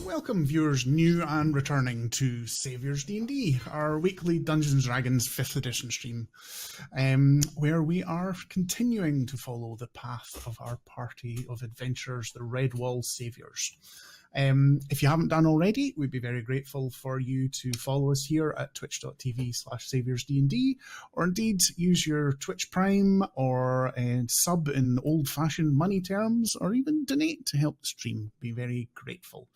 Welcome, viewers new and returning to Saviours D&D, our weekly Dungeons & Dragons 5th edition stream, where we are continuing to follow the path of our party of adventurers, the Redwall Saviours. If you haven't done already, we'd be very grateful for you to follow us here at twitch.tv/SavioursDnD, or indeed use your Twitch Prime or sub in old-fashioned money terms, or even donate to help the stream. Be very grateful.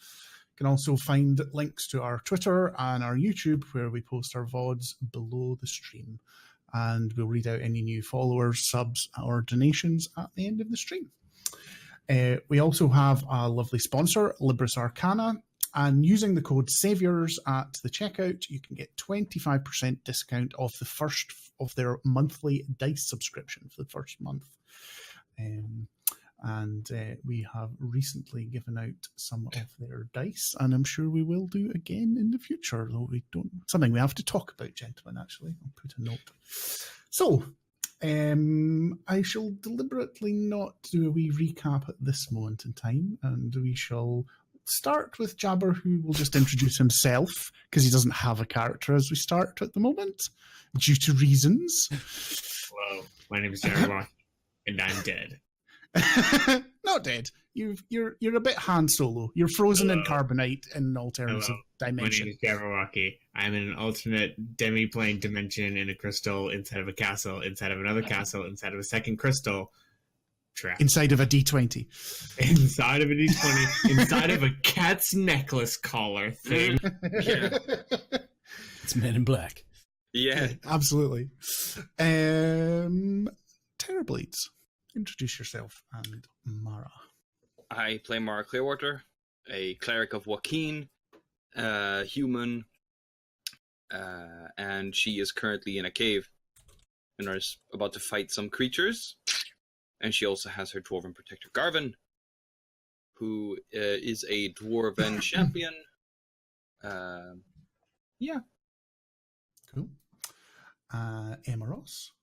You can also find links to our Twitter and our YouTube, where we post our VODs below the stream. And we'll read out any new followers, subs, or donations at the end of the stream. We also have a lovely sponsor, Libris Arcana, and using the code SAVIOURS at the checkout, you can get 25% discount off the first of their monthly dice subscription for the first month. And we have recently given out some of their dice, and I'm sure we will do again in the future, though we don't. Something we have to talk about, gentlemen, actually. I'll put a note. So, I shall deliberately not do a wee recap at this moment in time, and we shall start with Jabber, who will just introduce himself, because he doesn't have a character as we start at the moment, due to reasons. Hello, my name is Jabber, and I'm dead. Not dead. You're a bit Han Solo. You're frozen in carbonite in alternative dimension. My name is Jabberwocky. I'm in an alternate demi-plane dimension in a crystal inside of a castle, inside of another castle, inside of a second crystal. Trap. Inside of a D20. Inside of a D20. Inside of a cat's necklace collar thing. Yeah. It's Men in Black. Yeah. Absolutely. Terrorblades. Introduce yourself and Mara. I play Mara Clearwater, a cleric of Joaquin, human, and she is currently in a cave and is about to fight some creatures. And she also has her dwarven protector Garvin, who is a dwarven champion. Yeah. Cool. Emeros.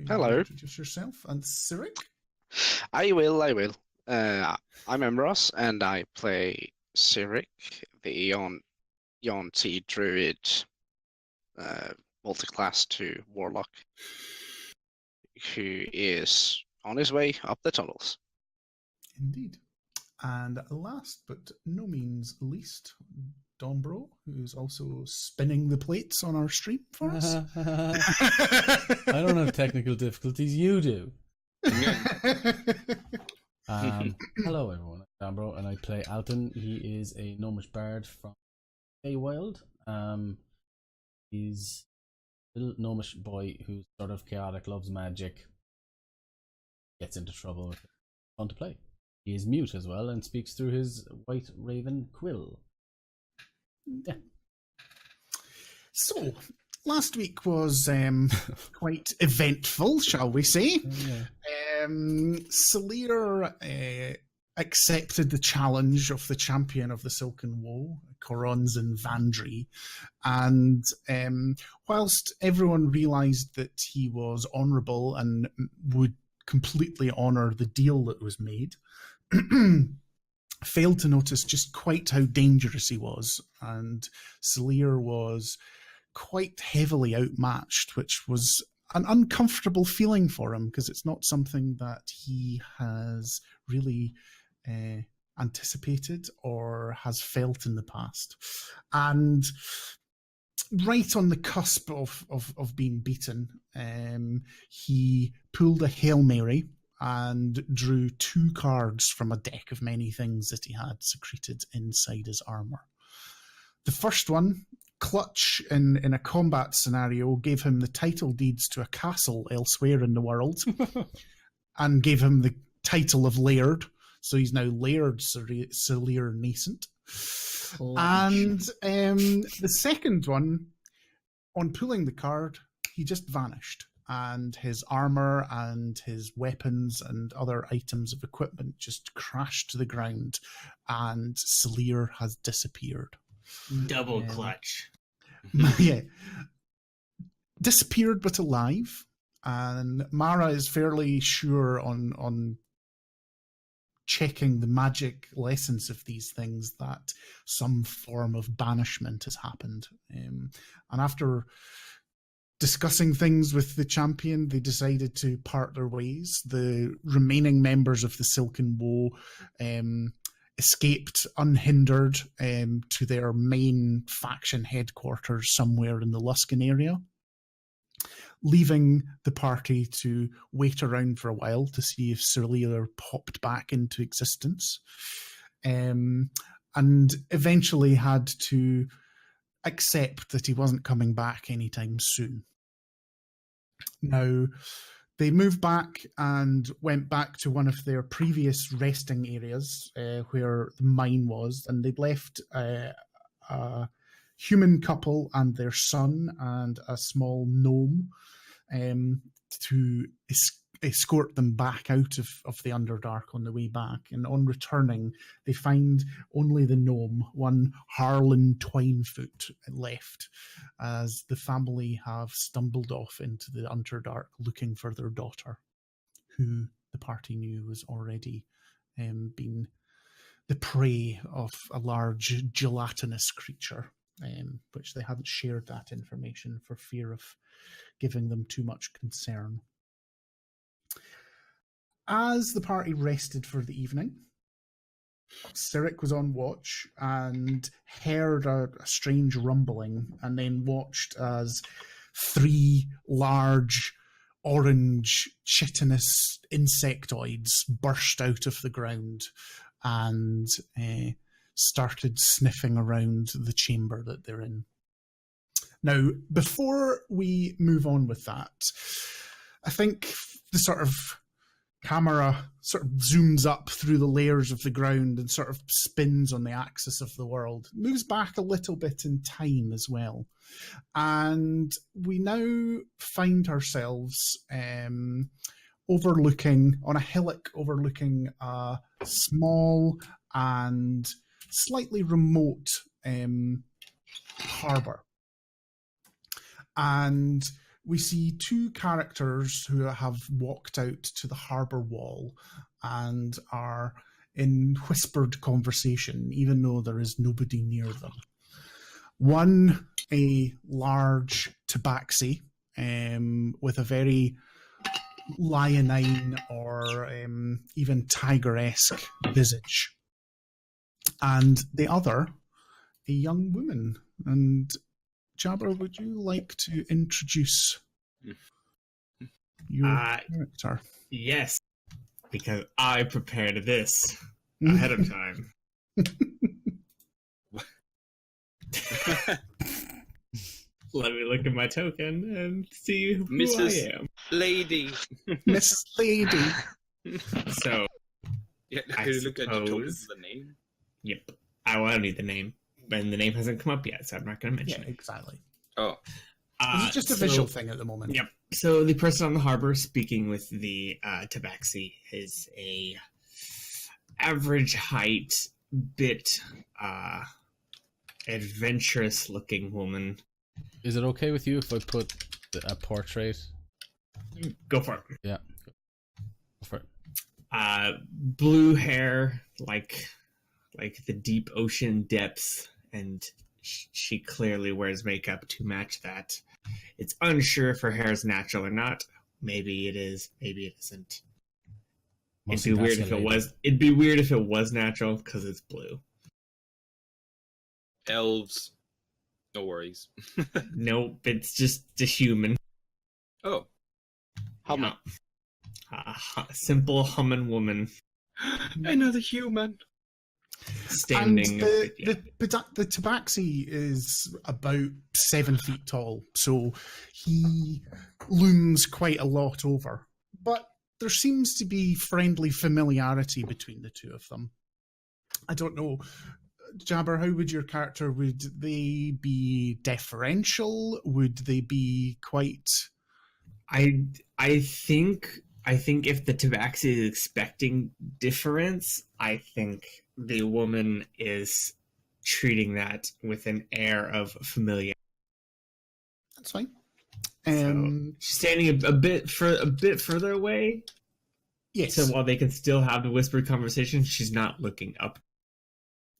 Hello. Introduce yourself. And Cyric? I will. I'm Emros, and I play Cyric, the yuan-ti druid, multiclass to warlock, who is on his way up the tunnels. Indeed. And last but no means least, Dombro, who's also spinning the plates on our stream for us. I don't have technical difficulties, you do. Hello everyone, I'm Dombro, and I play Alton. He is a gnomish bard from Feywild. He's a little gnomish boy who's sort of chaotic, loves magic, gets into trouble with it. Fun to play. He is mute as well and speaks through his white raven quill. Yeah. So, last week was quite eventful, shall we say. Yeah. Salir accepted the challenge of the champion of the Silken Woe, Coronzan Vandry, and whilst everyone realised that he was honourable and would completely honour the deal that was made, failed to notice just quite how dangerous he was, and Salir was quite heavily outmatched, which was an uncomfortable feeling for him, because it's not something that he has really anticipated or has felt in the past. And right on the cusp of being beaten, he pulled a Hail Mary and drew 2 cards from a deck of many things that he had secreted inside his armour. The first one, Clutch, in a combat scenario, gave him the title deeds to a castle elsewhere in the world and gave him the title of Laird. So he's now Laird Salir Nascent. And the second one, on pulling the card, he just vanished. And his armor and his weapons and other items of equipment just crashed to the ground, and Salir has disappeared. Double clutch. Yeah. Disappeared but alive, and Mara is fairly sure on checking the magic lessons of these things that some form of banishment has happened. And after discussing things with the champion, they decided to part their ways. The remaining members of the Silken Woe escaped unhindered to their main faction headquarters somewhere in the Luskan area, leaving the party to wait around for a while to see if Sir Lear popped back into existence, and eventually had to accept that he wasn't coming back anytime soon. Now, they moved back and went back to one of their previous resting areas where the mine was, and they'd left a human couple and their son and a small gnome to escort them back out of the Underdark on the way back. And on returning, they find only the gnome, one Harlan Twinefoot, left, as the family have stumbled off into the Underdark looking for their daughter, who the party knew was already been the prey of a large gelatinous creature, which they hadn't shared that information for fear of giving them too much concern. As the party rested for the evening, Cyric was on watch and heard a strange rumbling, and then watched as 3 large orange chitinous insectoids burst out of the ground and started sniffing around the chamber that they're in. Now, before we move on with that, I think the sort of camera sort of zooms up through the layers of the ground and sort of spins on the axis of the world, moves back a little bit in time as well. And we now find ourselves overlooking, on a hillock overlooking a small and slightly remote harbour. And we see 2 characters who have walked out to the harbour wall and are in whispered conversation, even though there is nobody near them. One, a large tabaxi with a very leonine or even tiger-esque visage. And the other, a young woman. And Jabber, would you like to introduce your character? Yes, because I prepared this ahead of time. Let me look at my token and see who Mrs. I am. Lady. Miss Lady. So, Yeah, I could you look at the token suppose- for the name? yep, I don't need the name. And the name hasn't come up yet, so I'm not going to mention Yeah, it. exactly. Oh, This is just a visual thing at the moment. Yep. So the person on the harbor speaking with the tabaxi is a average height, bit adventurous looking woman. Is it okay with you if I put a portrait? Go for it. Yeah. Go for it. Blue hair, like the deep ocean depths, and she clearly wears makeup to match that. It's unsure if her hair is natural or not. Maybe it is. Maybe it isn't. It'd be weird if it was. It'd be weird if it was natural because it's blue. elves. No worries. Nope, it's just a human. Oh. Humming. A simple humming woman Another human. standing. And the tabaxi is about 7 feet tall, so he looms quite a lot over. But there seems to be friendly familiarity between the two of them. I don't know, Jabber, how would your character, would they be deferential? Would they be quite... I think if the tabaxi is expecting difference, I think the woman is treating that with an air of familiarity. That's fine. So she's standing a bit further away. Yes. So while they can still have the whispered conversation, she's not looking up.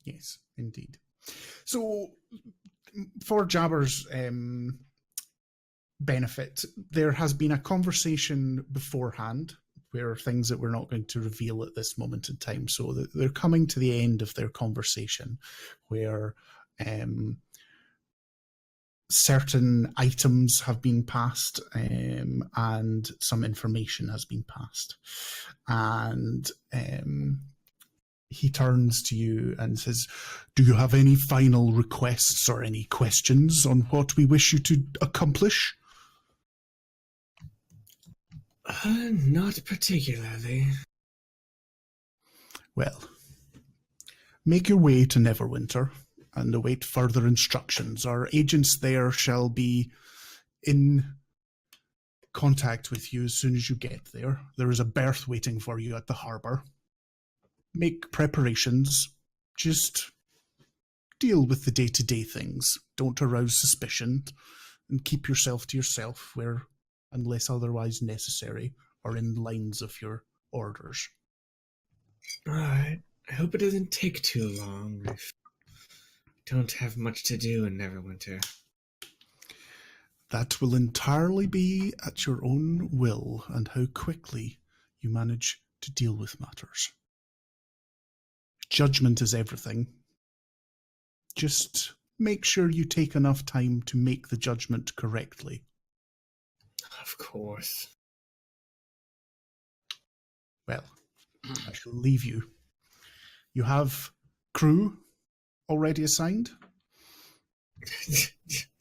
Yes, indeed. So, for Jabber's benefit, there has been a conversation beforehand where things that we're not going to reveal at this moment in time. So they're coming to the end of their conversation where certain items have been passed and some information has been passed. And he turns to you and says, "Do you have any final requests or any questions on what we wish you to accomplish?" Not particularly. Well, make your way to Neverwinter and await further instructions. Our agents there shall be in contact with you as soon as you get there. There is a berth waiting for you at the harbour. Make preparations. Just deal with the day-to-day things. Don't arouse suspicion, and keep yourself to yourself where, unless otherwise necessary, or in lines of your orders. Alright. I hope it doesn't take too long. I don't have much to do in Neverwinter. That will entirely be at your own will and how quickly you manage to deal with matters. Judgment is everything. Just make sure you take enough time to make the judgment correctly. Of course. Well, I shall leave you. You have crew already assigned?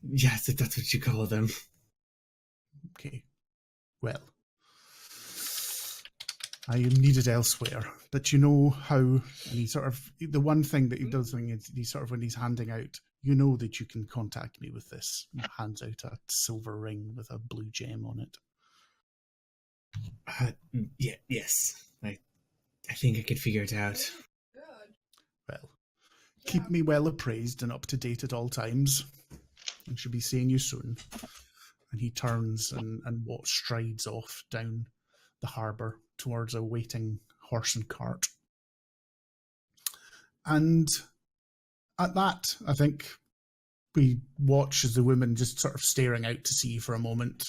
Yes, if that's what you call them. Okay. Well, I am needed elsewhere, but you know how, and he sort of, the one thing that he does is he sort of, when he's handing out, you know that you can contact me with this. He hands out a silver ring with a blue gem on it. Yes. I think I could figure it out. Well, keep me well appraised and up to date at all times. I shall be seeing you soon. And he turns and strides off down the harbour towards a waiting horse and cart. And at that, I think we watch as the woman just sort of staring out to sea for a moment,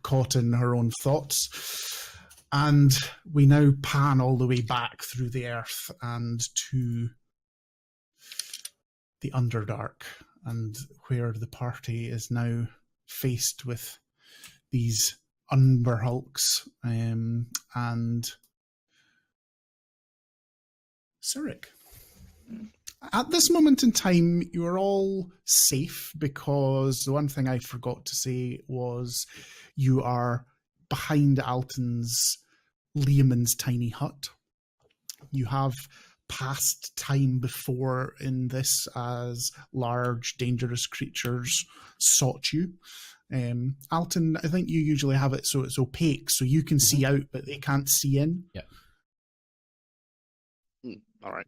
caught in her own thoughts. And we now pan all the way back through the earth and to the Underdark, and where the party is now faced with these Umberhulks and Cyric. At this moment in time, you are all safe because the one thing I forgot to say was you are behind Alton's Leomund's tiny hut. You have passed time before in this as large, dangerous creatures sought you. Alton, I think you usually have it so it's opaque, so you can see out, but they can't see in. Yeah. All right.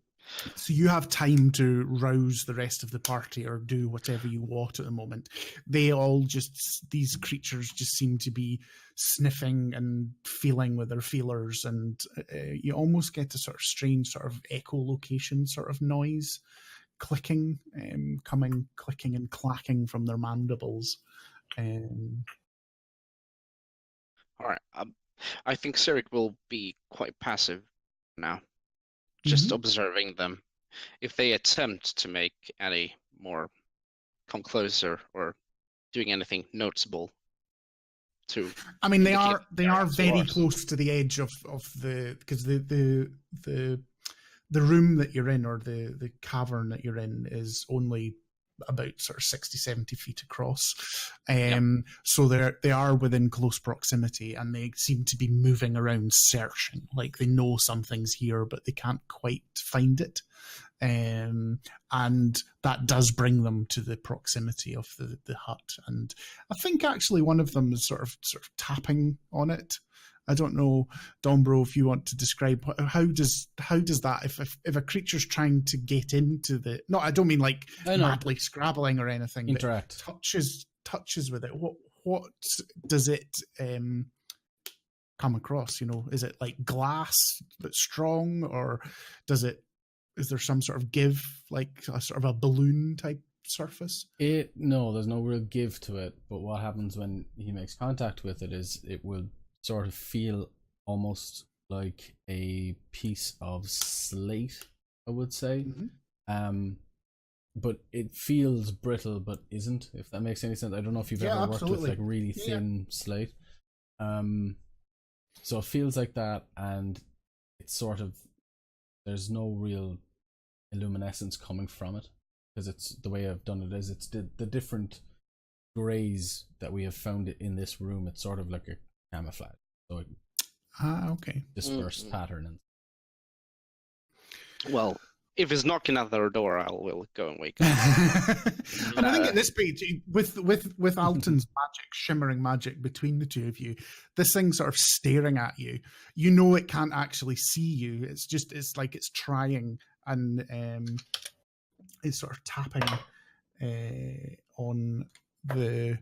So you have time to rouse the rest of the party or do whatever you want at the moment. They all these creatures just seem to be sniffing and feeling with their feelers, and you almost get a sort of strange sort of echolocation sort of noise, clicking and clacking from their mandibles. All right. I think Cyric will be quite passive now, just observing them. If they attempt to make any more come closer or doing anything noticeable to, I mean, they are very ours. close to the edge of the, because the room that you're in, or the cavern that you're in, is only about sort of 60, 70 feet across. So they are within close proximity, and they seem to be moving around searching, like they know something's here, but they can't quite find it. And that does bring them to the proximity of the hut. And I think actually one of them is sort of tapping on it. I don't know, Dombro, if you want to describe how does that, if a creature's trying to get into I don't mean like madly scrabbling or anything, interact, but touches with it. what does it come across? Is it like glass that's strong, or is there some sort of give, like a sort of a balloon type surface? No, there's no real give to it, but what happens when he makes contact with it is it will sort of feel almost like a piece of slate, I would say. But it feels brittle but isn't, if that makes any sense. I don't know if you've ever worked with like really thin slate. So it feels like that, and it's sort of, there's no real illuminescence coming from it, because it's the way I've done it is it's the different grays that we have found it in this room. It's sort of like a camouflage, so it okay, dispersed pattern. And well, if he's knocking at their door, I will go and wake up. And I think at this page, with Alton's magic, shimmering magic between the two of you, this thing sort of staring at you. You know it can't actually see you. It's like it's trying, and it's sort of tapping on the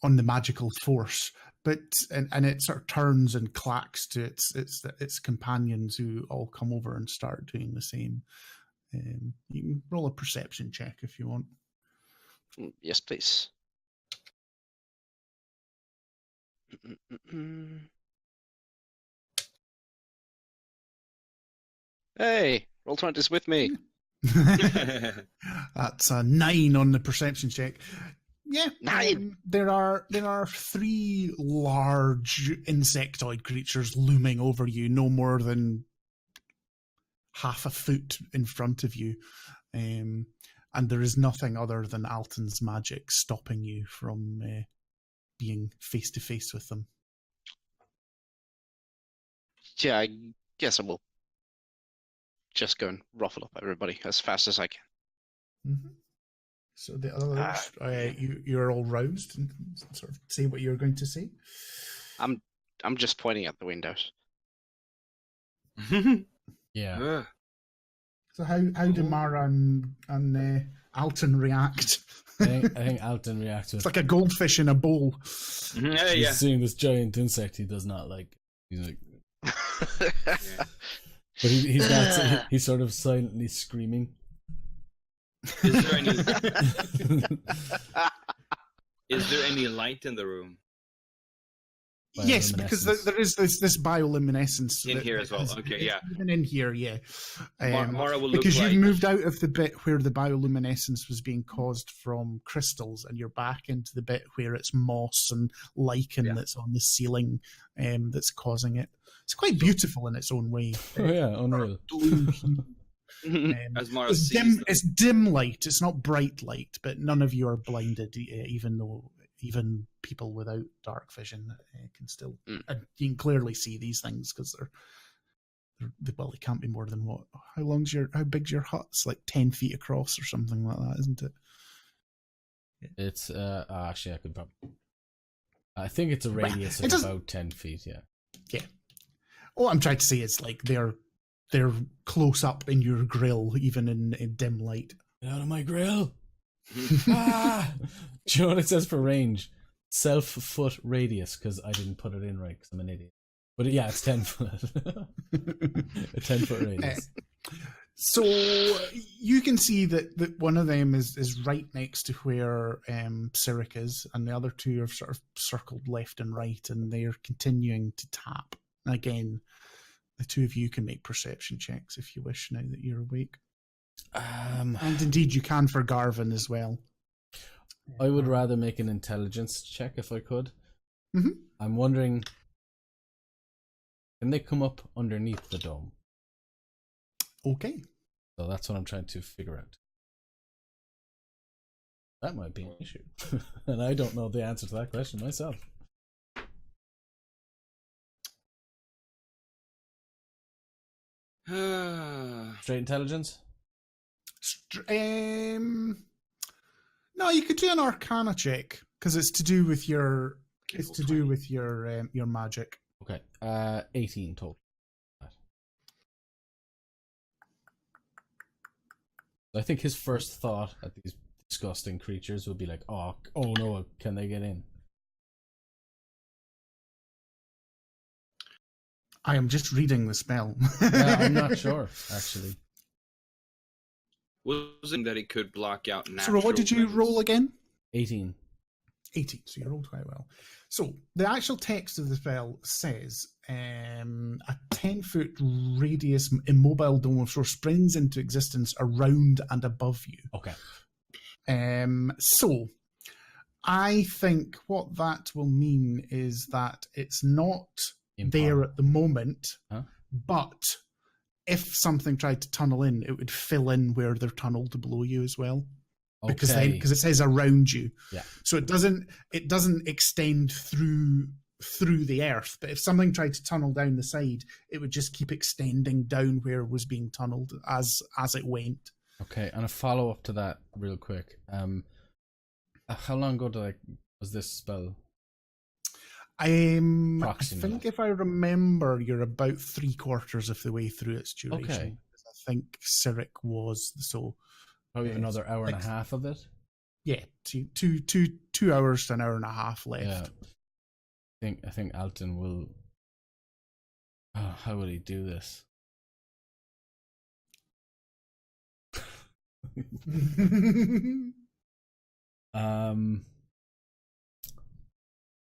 magical force. But and it sort of turns and clacks to its companions, who all come over and start doing the same. You can roll a perception check if you want. Yes, please. Hey, Roll20's with me. That's a 9 on the perception check. Yeah, 9. There are 3 large insectoid creatures looming over you, no more than half a foot in front of you, and there is nothing other than Alton's magic stopping you from being face to face with them. Yeah, I guess I will just go and ruffle up everybody as fast as I can. Mm-hmm. So the others, you're all roused and sort of say what you're going to say. I'm just pointing at the windows. yeah. So how do Mara and Alton react? I think Alton reacts with, it's like a goldfish in a bowl. He's seeing this giant insect he does not like. He's like, but he's not. He's sort of silently screaming. Is there any light in the room? Yes, because there is this bioluminescence in here as well. Okay, yeah. Even in here, yeah. Mara will look because like... you've moved out of the bit where the bioluminescence was being caused from crystals, and you're back into the bit where it's moss and lichen that's on the ceiling that's causing it. It's quite beautiful in its own way. Unreal. Blue hue. As Mara It's dim light. It's not bright light, but none of you are blinded, even people without dark vision can still. And you can clearly see these things because well, they can't be more than what? How big's your hut? It's like 10 feet across or something like that, isn't it? It's actually I think it's a radius of about 10 feet. Yeah. All I'm trying to say is like they're close up in your grill, even in dim light. Get out of my grill! Do you know what it says for range? Self-foot radius, because I didn't put it in right because I'm an idiot. But yeah, it's 10 foot. A 10-foot radius. So you can see that one of them is right next to where Cyric is, and the other two are sort of circled left and right, and they're continuing to tap. Again, the two of you can make perception checks if you wish now that you're awake. And indeed, you can for Garvin as well. I would rather make an intelligence check if I could. Mm-hmm. I'm wondering, can they come up underneath the dome? Okay. So that's what I'm trying to figure out. That might be an issue. And I don't know the answer to that question myself. Straight intelligence? No, you could do an Arcana check because it's to do with your your magic. Okay, 18 total. I think his first thought at these disgusting creatures would be like, oh no, can they get in? I am just reading the spell. Yeah, I'm not sure actually. Wasn't that it could block out So natural what did you things? roll again? 18. 18, so you rolled quite well. So the actual text of the spell says a 10-foot radius immobile dome of force springs into existence around and above you. Okay. So I think what that will mean is that it's not there at the moment, but if something tried to tunnel in, it would fill in where they're tunneled below you as well. Because it says around you, yeah. So it doesn't extend through the earth. But if something tried to tunnel down the side, it would just keep extending down where it was being tunneled as it went. Okay, and a follow up to that, real quick. How long ago was this spell? I think if I remember, you're about 3/4 of the way through its duration. Okay. I think Cyric was so. Probably another hour and a half of it. Yeah, 2 hours to an hour and a half left. Yeah. I think Alton will. Oh, how would he do this?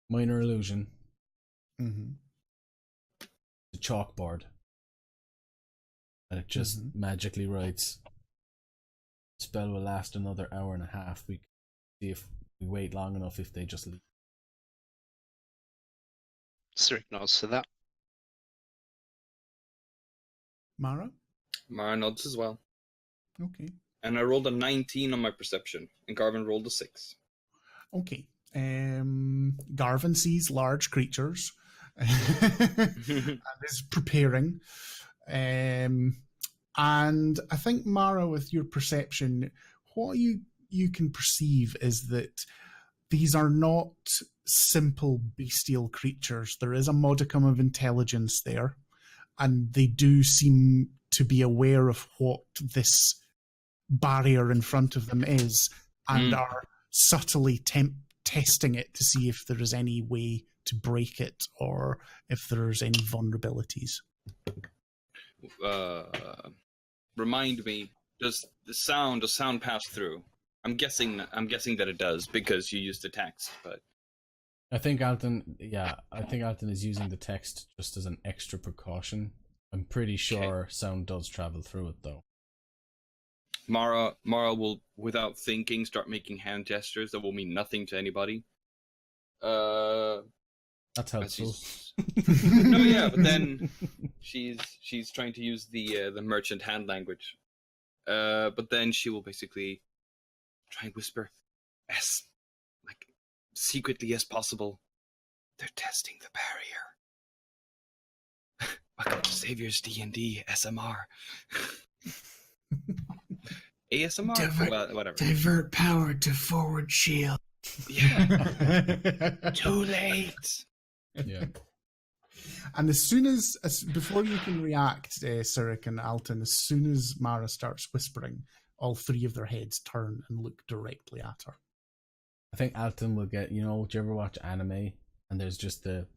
Minor illusion. Mm-hmm. The chalkboard, and it just magically writes. Spell will last another hour and a half. We can see if we wait long enough if they just leave. Cyric nods to that. Mara? Mara nods as well. Okay. And I rolled a 19 on my perception, and Garvin rolled a 6. Okay. Garvin sees large creatures and is preparing. And I think, Mara, with your perception, what you can perceive is that these are not simple bestial creatures. There is a modicum of intelligence there, and they do seem to be aware of what this barrier in front of them is, and are subtly testing it to see if there is any way to break it or if there's any vulnerabilities. Remind me, does sound pass through? I'm guessing that it does because you used the text, but I think Alton is using the text just as an extra precaution. I'm pretty sure sound does travel through it though. Mara will, without thinking, start making hand gestures that will mean nothing to anybody. That's helpful. No, yeah, but then she's trying to use the merchant hand language. But then she will basically try and whisper, as like secretly as possible. They're testing the barrier. Welcome to Saviours DND SMR. ASMR, whatever. Divert power to forward shield. Yeah. Too late. Yeah. And as soon as before you can react, Cyric and Alton, as soon as Mara starts whispering, all three of their heads turn and look directly at her. I think Alton will get, do you ever watch anime and there's just the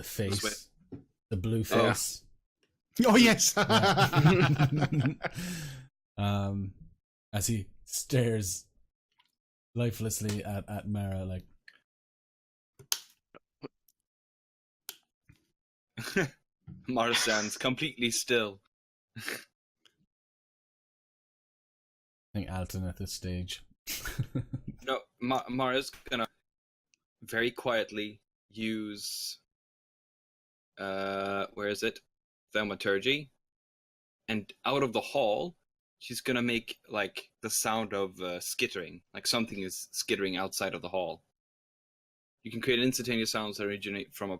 face, the blue face? Oh yes. As he stares lifelessly at Mara, like. Mara stands completely still. I think Alton at this stage. No, Mara's gonna very quietly use where is it? Thaumaturgy. And out of the hall, she's gonna make like the sound of skittering, like something is skittering outside of the hall. You can create instantaneous sounds that originate from a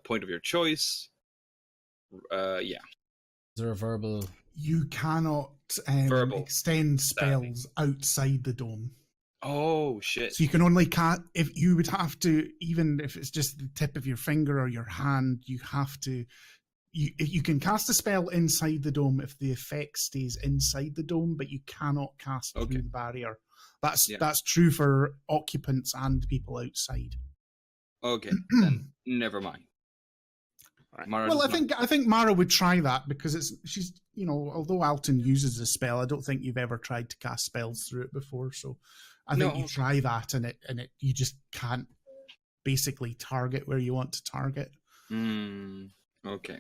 point of your choice. Yeah. Is there a verbal? You cannot extend spells outside the dome. Oh shit! So you can only cast if you would have to, even if it's just the tip of your finger or your hand. You have to. You can cast a spell inside the dome if the effect stays inside the dome, but you cannot cast through the barrier That's true for occupants and people outside. Okay, then never mind. Mara Well, does I think Mara would try that because she's although Alton uses the spell, I don't think you've ever tried to cast spells through it before. So I think you try that and it you just can't basically target where you want to target. Okay.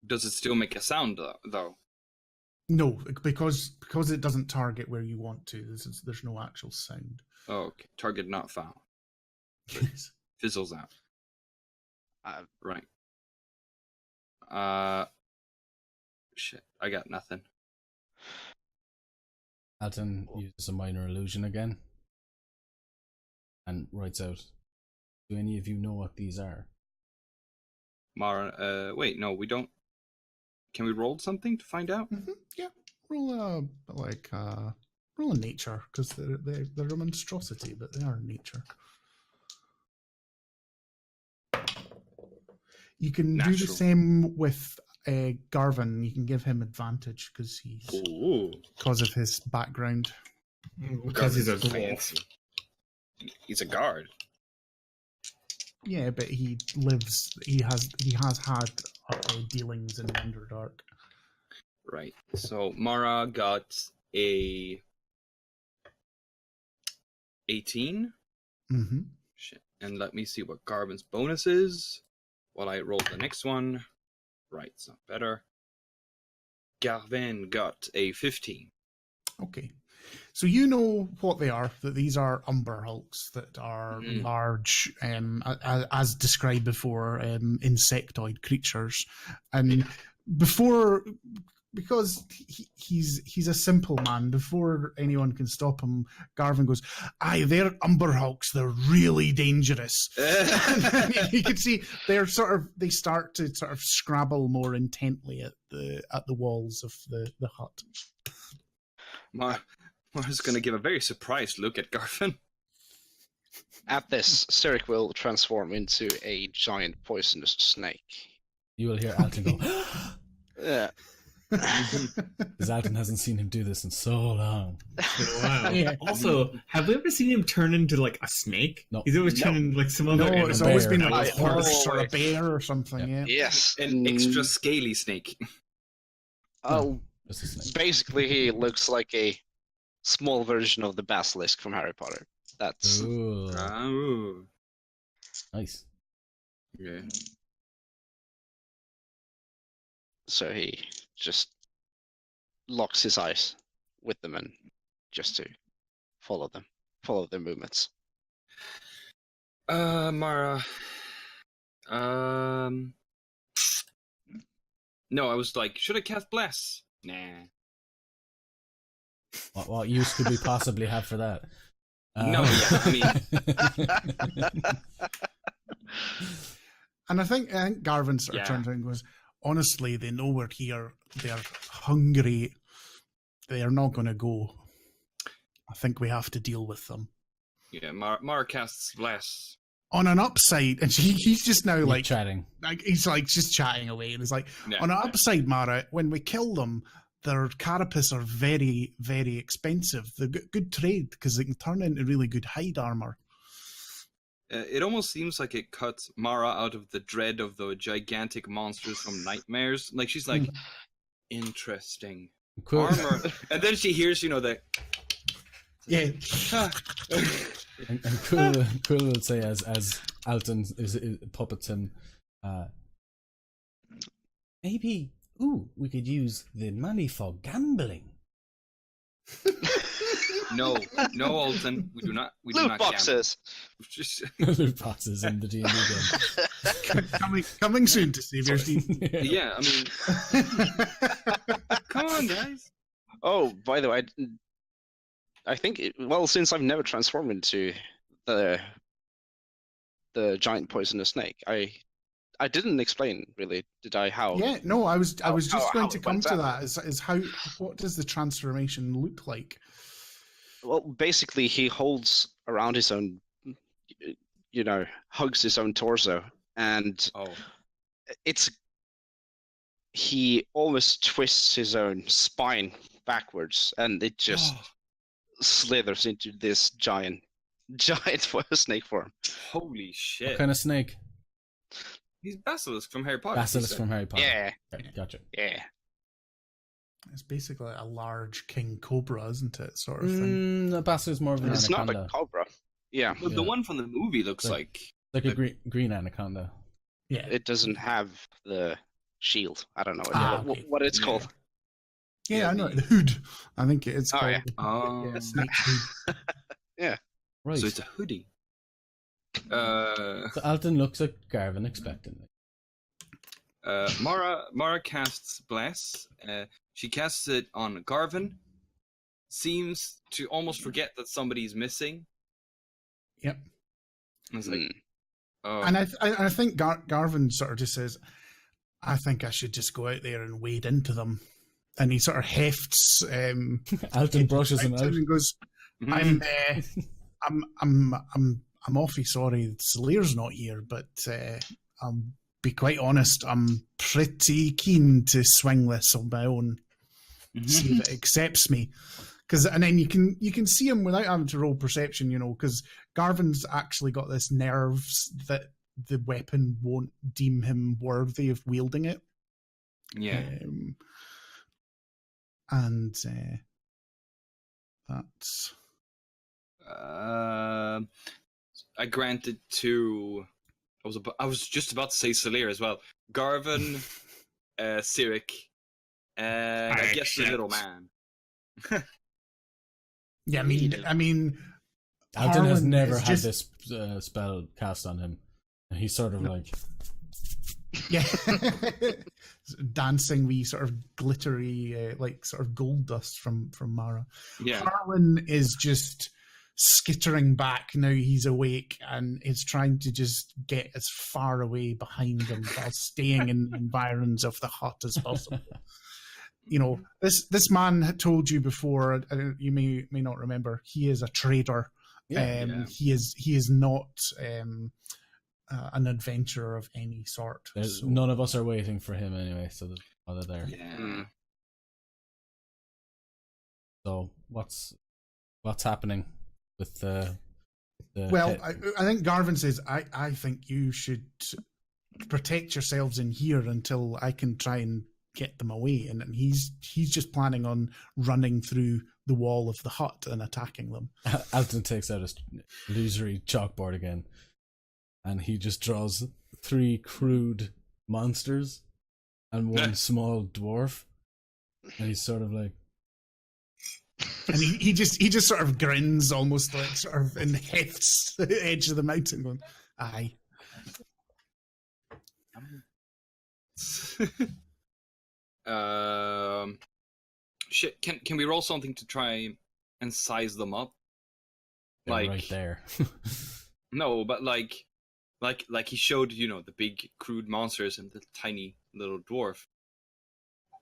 Does it still make a sound though? No, because it doesn't target where you want to. There's no actual sound. Oh, okay. Target not found. Fizzles out. Right. Shit. I got nothing. Alton uses a minor illusion again and writes out, "Do any of you know what these are?" Mara, wait, no, we don't. Can we roll something to find out? Mm-hmm. Yeah, roll a nature because they're a monstrosity, but they are nature. You can do the same with Garvin. You can give him advantage because because of his background. Because he's a dwarf. fancy. He's a guard. Yeah, but he has had dealings in Underdark. Right. So Mara got a 18. Mm-hmm. Shit. And let me see what Garvin's bonus is. While I roll the next one. Right, it's not better. Garvin got a 15. Okay. So you know what they are, that these are Umber Hulks that are large, as described before, insectoid creatures. And because he's a simple man, before anyone can stop him, Garvin goes, "Aye, they're Umber Hulks, they're really dangerous." You can see they start to sort of scrabble more intently at the walls of the hut. Mara's going to give a very surprised look at Garvin. At this, Sirik will transform into a giant poisonous snake. You will hear Alton go, Yeah. because Alton hasn't seen him do this in so long. It's been a while. Yeah. Also, have we ever seen him turn into like a snake? No. He's always turned into like some other No, animal. it's always bear. been like a horse or a Always. bear or something. Yeah. Yeah. Yes. An extra scaly snake. Oh, Just a snake. basically, he looks like a small version of the basilisk from Harry Potter. That's Ooh, Oh. nice. Yeah. so he just locks his eyes with them and just to follow their movements. Mara. No, I was like, should I cast Bless? Nah. What use could we possibly have for that? No, yeah, And I think Garvin sort of turns around and goes, "Honestly, they know we're here. They're hungry. They are not going to go. I think we have to deal with them." Yeah, Mara casts Bless. On an upside, and he's just now like chatting. he's like just chatting away, and it's like, on an upside, Mara, when we kill them, their carapace are very, very expensive. They're good trade because they can turn into really good hide armor. It almost seems like it cuts Mara out of the dread of the gigantic monsters from nightmares. Like, she's like, interesting. Cool. Armor. And then she hears, the... Yeah. And Quill will say as Alton is puppets him, maybe we could use the money for gambling. No, Alton, we do not. We do Loot not boxes. Loot boxes in the D&D game. coming soon to Saviours DnD. Yeah, I mean, come on, guys. Oh, by the way, I think since I've never transformed into the giant poisonous snake, I didn't explain really, did I? How? Yeah, no, I was just going to it come went to down. that. Is how what does the transformation look like? Well, basically, he holds around his own, hugs his own torso, and he almost twists his own spine backwards, and it just slithers into this giant snake form. Holy What shit! kind of snake? He's Basilisk from Harry Potter. Basilisk from Harry Potter. Yeah, Okay, gotcha. yeah. It's basically a large king cobra, isn't it? Sort of thing. The basilisk is more of an It's anaconda. not a cobra. Yeah, Well, the Yeah. one from the movie looks Like- like Like a green anaconda. Yeah. it doesn't have the shield. I don't know Okay. what it's Yeah. called. Yeah, I know the- the hood. I think it's Oh, called. yeah. Oh, Yeah, snake hood. Right. so it's a hoodie. So Alton looks at Garvin expectantly. Mara casts Bless. She casts it on Garvin. Seems to almost forget that somebody's missing. Yep. I was like, oh, And I think Garvin sort of just says, "I think I should just go out there and wade into them." And he sort of hefts. Alton brushes him out. and goes, mhm. I'm awfully sorry Slayer's not here, but I'll be quite honest, I'm pretty keen to swing this on my own, see if it accepts me. And then you can see him without having to roll perception, because Garvin's actually got this nerves that the weapon won't deem him worthy of wielding it. Yeah. And that's... I granted to. I was just about to say Salir as well. Garvin, Cyric, and I guess the little man. Yeah, I mean, Alton has Harlan never is had just- this spell cast on him. And he's sort of like, Yeah, dancing wee sort of glittery, like sort of gold dust from Mara. Yeah. Harlan is just skittering back now he's awake and is trying to just get as far away behind them while staying in the environs of the hut as possible. This man had told you before. You may not remember. He is a trader. yeah. He is not an adventurer of any sort. So- none of us are waiting for him anyway, so there's other there. Yeah. So what's happening with the Well, I think Garvin says, I think you should protect yourselves in here until I can try and get them away. And then he's just planning on running through the wall of the hut and attacking them. Alton takes out his illusory chalkboard again, and he just draws 3 crude monsters and 1 small dwarf, and he's sort of like, And he just sort of grins, almost like sort of and hefts the edge of the mountain, going, "Aye." Shit. Can we roll something to try and size them up? they're Like- right there. No, but like he showed, the big crude monsters and the tiny little dwarf.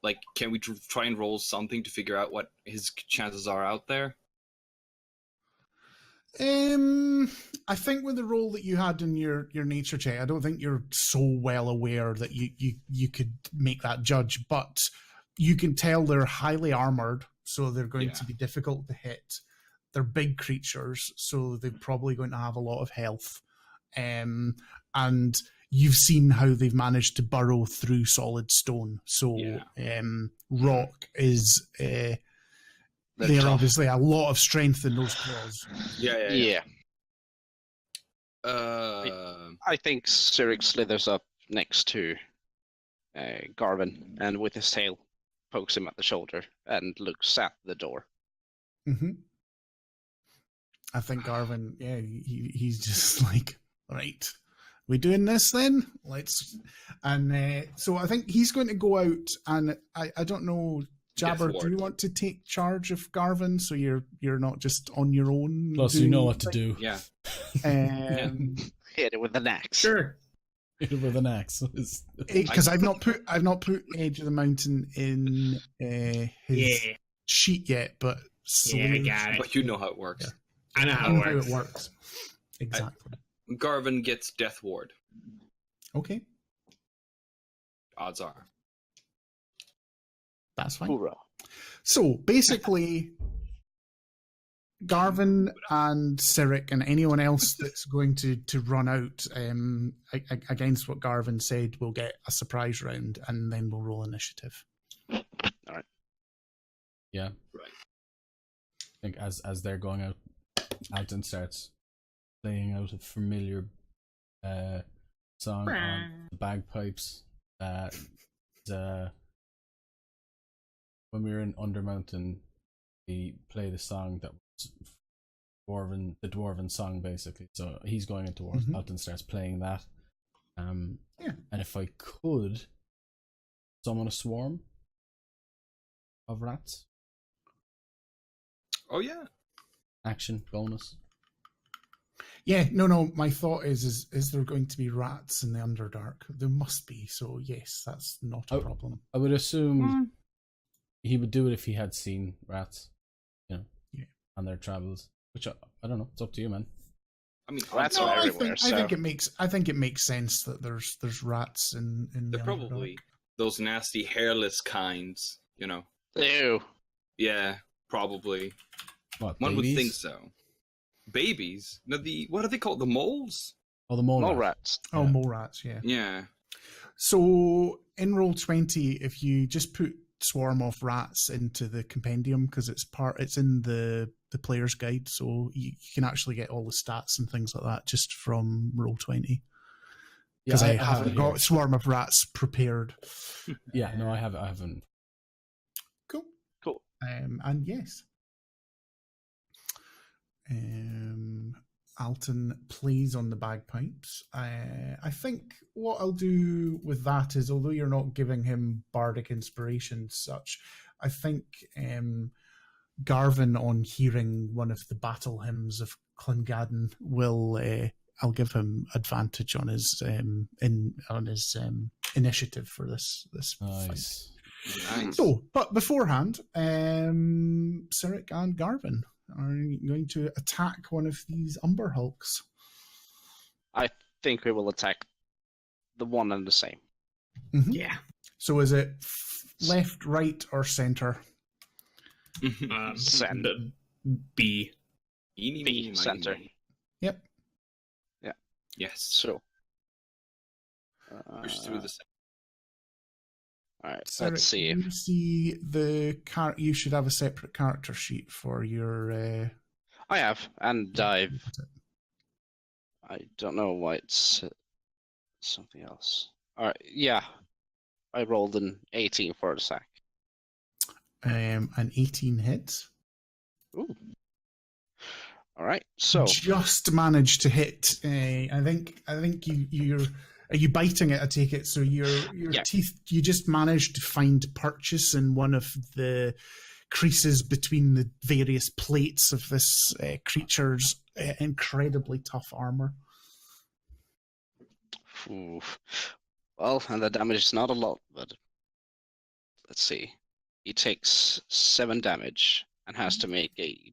Like, can we try and roll something to figure out what his chances are out there? I think with the role that you had in your nature check, I don't think you're so well aware that you could make that judge, but you can tell they're highly armored, so they're going to be difficult to hit. They're big creatures, so they're probably going to have a lot of health. And you've seen how they've managed to burrow through solid stone. So rock is... There's tough. obviously a lot of strength in those claws. Yeah. I think Cyric slithers up next to Garvin and with his tail pokes him at the shoulder and looks at the door. Mm-hmm. I think Garvin, he's just like, right, we doing this then? So I think he's going to go out, and I don't know, Jabber, do you want to take charge of Garvin so you're not just on your own? Plus, you know what to do. Yeah. Hit it with an axe. Sure. Hit it with an axe. Because I've not put Edge of the Mountain in his sheet yet, but I got it. But you know how it works. I know I how know it how works. it works. Exactly. Garvin gets Death Ward. Okay, Odds are. that's fine. Hoorah. So basically, Garvin and Cyric and anyone else that's going to run out against what Garvin said will get a surprise round, and then we'll roll initiative. All right. Yeah. Right. I think as they're going out, Alton starts playing out a familiar song on the bagpipes. When we were in Undermountain, we play the song that was the dwarven song, basically. So he's going into war. Mhm. Alton starts playing that. Yeah. And if I could summon a swarm of rats, Oh yeah. action bonus. Yeah, no. My thought is there going to be rats in the Underdark? There must be. So yes, that's not a Oh. problem. I would assume he would do it if he had seen rats, Yeah. on their travels. Which I don't know. It's up to you, man. I mean, Rats No, are I everywhere. think it makes sense that there's rats in they're the probably Underdark. those nasty hairless kinds. Ew. Yeah, probably. What, One would babies? think so. Babies? No, what are they called? The moles? Oh, the mole Mole rat. rats. Oh, Yeah. mole rats, yeah. Yeah. So in Roll20, if you just put swarm of rats into the compendium, because it's in the player's guide, so you can actually get all the stats and things like that just from Roll20. Because I have haven't it got here. swarm of rats prepared. Yeah, no, I haven't. Cool. Cool. And yes. Alton plays on the bagpipes. I think what I'll do with that is, although you're not giving him bardic inspiration such, I think Garvin, on hearing one of the battle hymns of Clyngadden, will I'll give him advantage on his initiative for this fight. Nice. Nice. So, but beforehand, Cyric and Garvin are going to attack one of these Umber Hulks. I think we will attack the one and the same. Mhm. Yeah. So is it left, right, or center? Send. B. Eeny, B, meeny, miny, center. moe. Yep. Yes. So. Push through the. All right. Cyric, Let's see. You see the you should have a separate character sheet for your. I have, and I don't know why it's something else. All right. Yeah. I rolled an 18 for the sack. An 18 hits. Ooh. All right. So Just managed to hit. I think you're. Are you biting it? I take it. So your Yeah. teeth. You just managed to find purchase in one of the creases between the various plates of this creature's incredibly tough armor. oof. Well, and the damage is not a lot, but let's see. He takes 7 damage and has to make a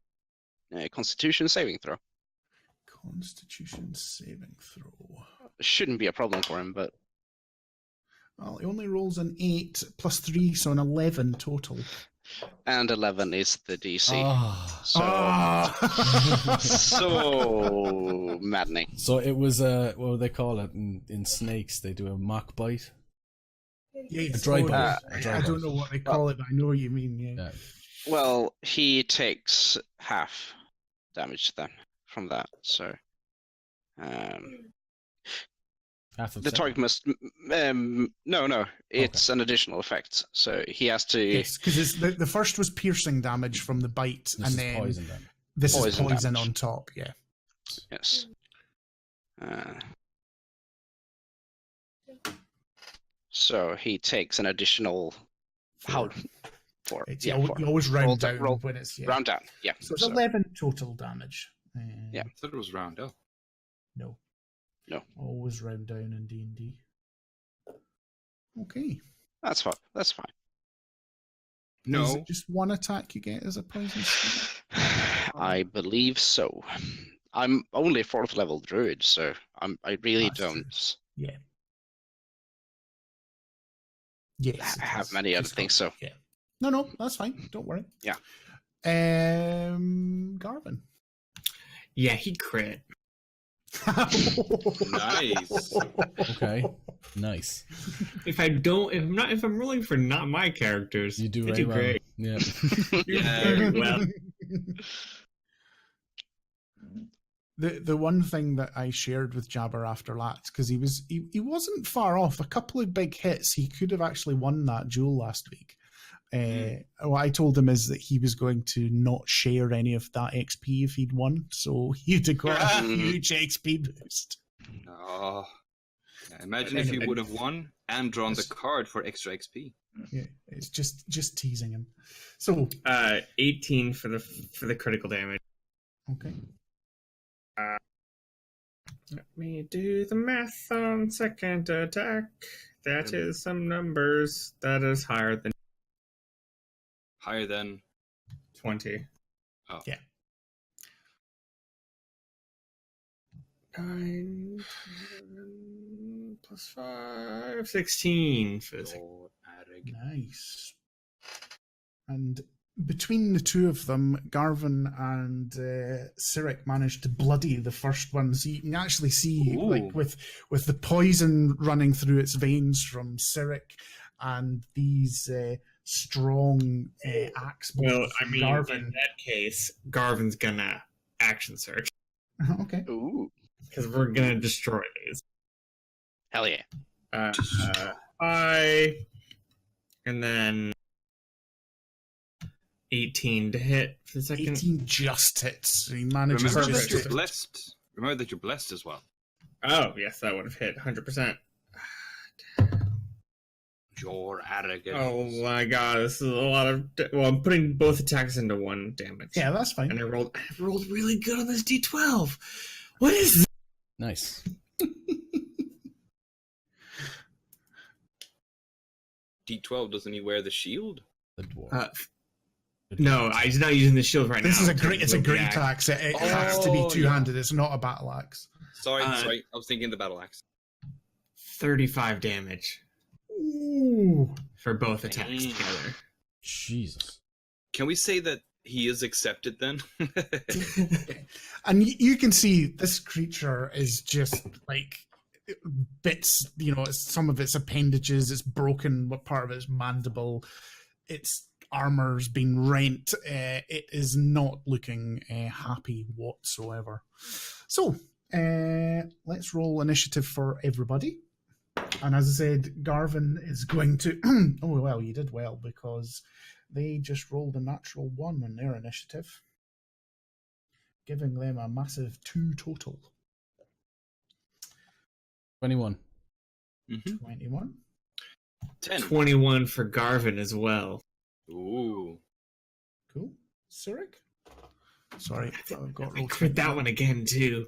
Constitution saving throw. Constitution saving throw. Shouldn't be a problem for him, but Well, he only rolls an 8 plus 3, so an 11 total. and 11 is the DC. Ah. So Ah! so maddening. So it was what do they call it in snakes? They do a mock bite. Yes, A dry oh, bite. I A dry don't bite. know what they call it, but I know what you mean. Yeah. Yeah. Well, he takes half damage then from that. So Half of the 7. target must no, it's an additional effect. So he has to Yes, because the first was piercing damage from the bite, This and is then poison then. this is Poison poison damage. on top. Yeah. yes. So he takes an additional Four. four. It's, Yeah, you, four. you always round Roll down roll- when it's Round down. Yeah. So it's So 11 total damage. Yeah. I thought it was round up. No. No. Always round down in D&D. Okay. that's fine. That's fine. Is No. it just one attack you get as a poison sting? I believe so. I'm only 4th level druid, so I really That's true. don't Yeah. Yes. it have is. many other Just things. got- So yeah. No, that's fine. Don't worry. Yeah. Garvin. Yeah, he crit. Nice. Okay, nice. If I'm rolling for not my characters, You do I very do well. great. Yeah. You do very well. The one thing that I shared with Jabber after Lats, because he wasn't far off. A couple of big hits, he could have actually won that duel last week. What I told him is that he was going to not share any of that XP if he'd won, so he'd have got a huge XP boost. Oh. Imagine if you would have won and drawn the card for extra XP. Yeah, it's just teasing him. So 18 for the critical damage. okay. Let me do the math on second attack. That is some numbers. That is higher than Higher than 20. Oh. Yeah. 9 plus 5, 16 for the second. your arrogance. Nice. And between the two of them, Garvin and Cyric managed to bloody the first one. So you can actually see, like, with the poison running through its veins from Cyric and these strong axe blows Well, I from mean, Garvin. in that case, Garvin's gonna action search Okay. Ooh. because we're gonna destroy these. Hell yeah. And then 18 to hit for the second. 18 just hits. He manages Remember to that you're blessed. Remember that you're blessed as well. Oh, yes, that would have hit 100%. Your arrogance. Oh my god, this is a lot of. Well, I'm putting both attacks into 1 damage. Yeah, that's fine. And I rolled really good on this D12. What is this? Nice. D12, doesn't he wear the shield? The dwarf. No, he's not using the shield right This now. it's a great axe. It has to be two-handed. It's not a battle axe. Sorry, I was thinking the battle axe. 35 damage Ooh. for both attacks together. Jesus. Can we say that he is accepted then? And you can see this creature is just like bits, it's some of its appendages, it's broken, what part of its mandible, its armor's been rent. It is not looking happy whatsoever. So, let's roll initiative for everybody. And as I said, Garvin is going to... oh, well, you did well, because they just rolled a natural 1 on their initiative, giving them a massive 2 total. 21. 21. 10. 21 for Garvin as well. Ooh. Cool. Cyric? Sorry, I've got I crit that one again, too.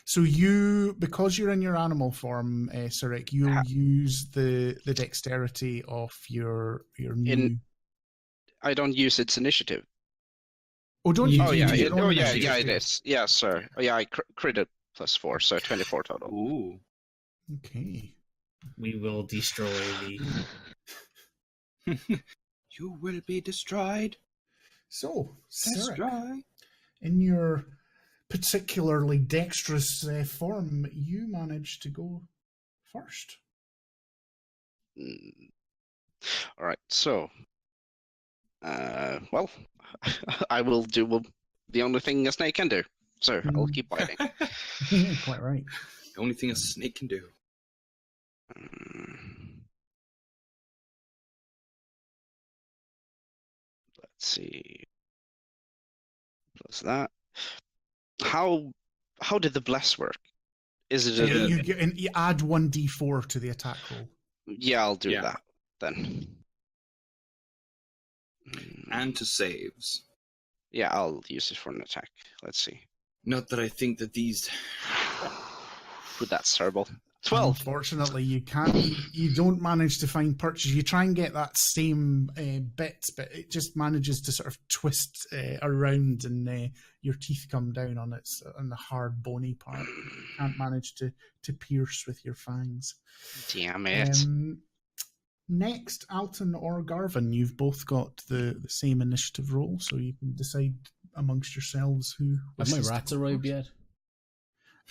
So you, because you're in your animal form, Cyric, you'll use the dexterity of your new... I don't use its initiative. Oh, don't you? Yeah, use your own yeah, initiative? it is. Yeah, sir. Oh, yeah, I critted +4, so 24 total. Ooh. Okay. We will destroy the... You will be destroyed. So, Cyric, Destroy. in your particularly dexterous form, you managed to go first. All right, so, well, I will do the only thing a snake can do. So I'll keep biting. Yeah, quite right. The only thing a snake can do. Let's see. Plus that. How did the bless work? Is it? You add 1d4 to the attack roll. Yeah, I'll do that then. And to saves. Yeah, I'll use it for an attack. Let's see. Not that I think that these... But that's terrible. 12. Unfortunately, you don't manage to find purchase. You try and get that same bit, but it just manages to sort of twist around, and your teeth come down on the hard bony part. You can't manage to pierce with your fangs. Damn it. Next, Alton or Garvin, you've both got the same initiative roll, so you can decide amongst yourselves who. Have my wishes to rats go arrived first.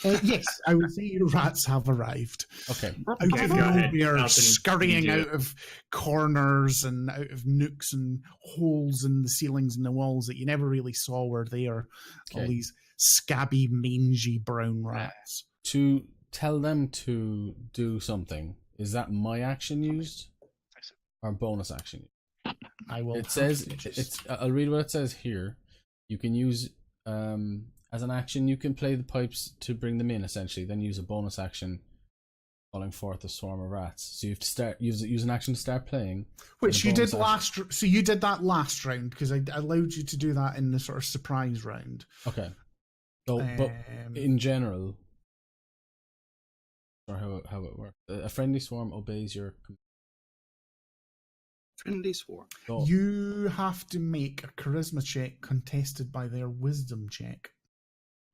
yet? Yes, I would say your rats have arrived. Okay. Out Okay, of go ahead, nowhere, Alton, scurrying you do out of corners and out of nooks and holes in the ceilings and the walls that you never really saw were there. All Okay. these scabby, mangy brown rats. To tell them to do something, is that my action used or bonus action? I will. It says have to just- it's. I'll read what it says here. You can use as an action. You can play the pipes to bring them in. Essentially, then use a bonus action, calling forth a swarm of rats. So you have to start use an action to start playing. Which and a you did bonus last. So you did that last round because I allowed you to do that in the sort of surprise round. Okay. So, but in general, or how it works, a friendly swarm obeys your. Friendly swarm. So, You have to make a charisma check contested by their wisdom check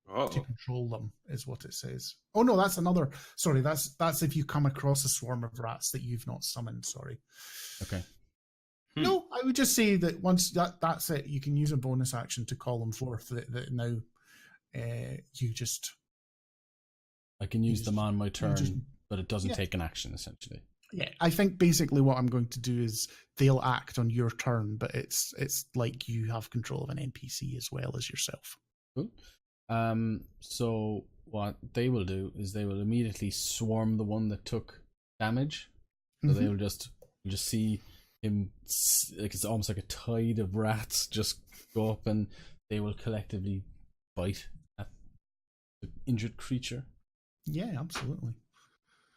Oh. to control them, is what it says. Oh no, that's another. Sorry, that's if you come across a swarm of rats that you've not summoned. Sorry. okay. No, I would just say that once that's it, you can use a bonus action to call them forth. That now you just. I can use them on my turn, just- but it doesn't yeah. take an action essentially. Yeah, I think basically what I'm going to do is they'll act on your turn, but it's like you have control of an NPC as well as yourself. Cool. So what they will do is they will immediately swarm the one that took damage. So Mhm. they will just see him like it's almost like a tide of rats just go up, and they will collectively bite at the injured creature. Yeah, absolutely.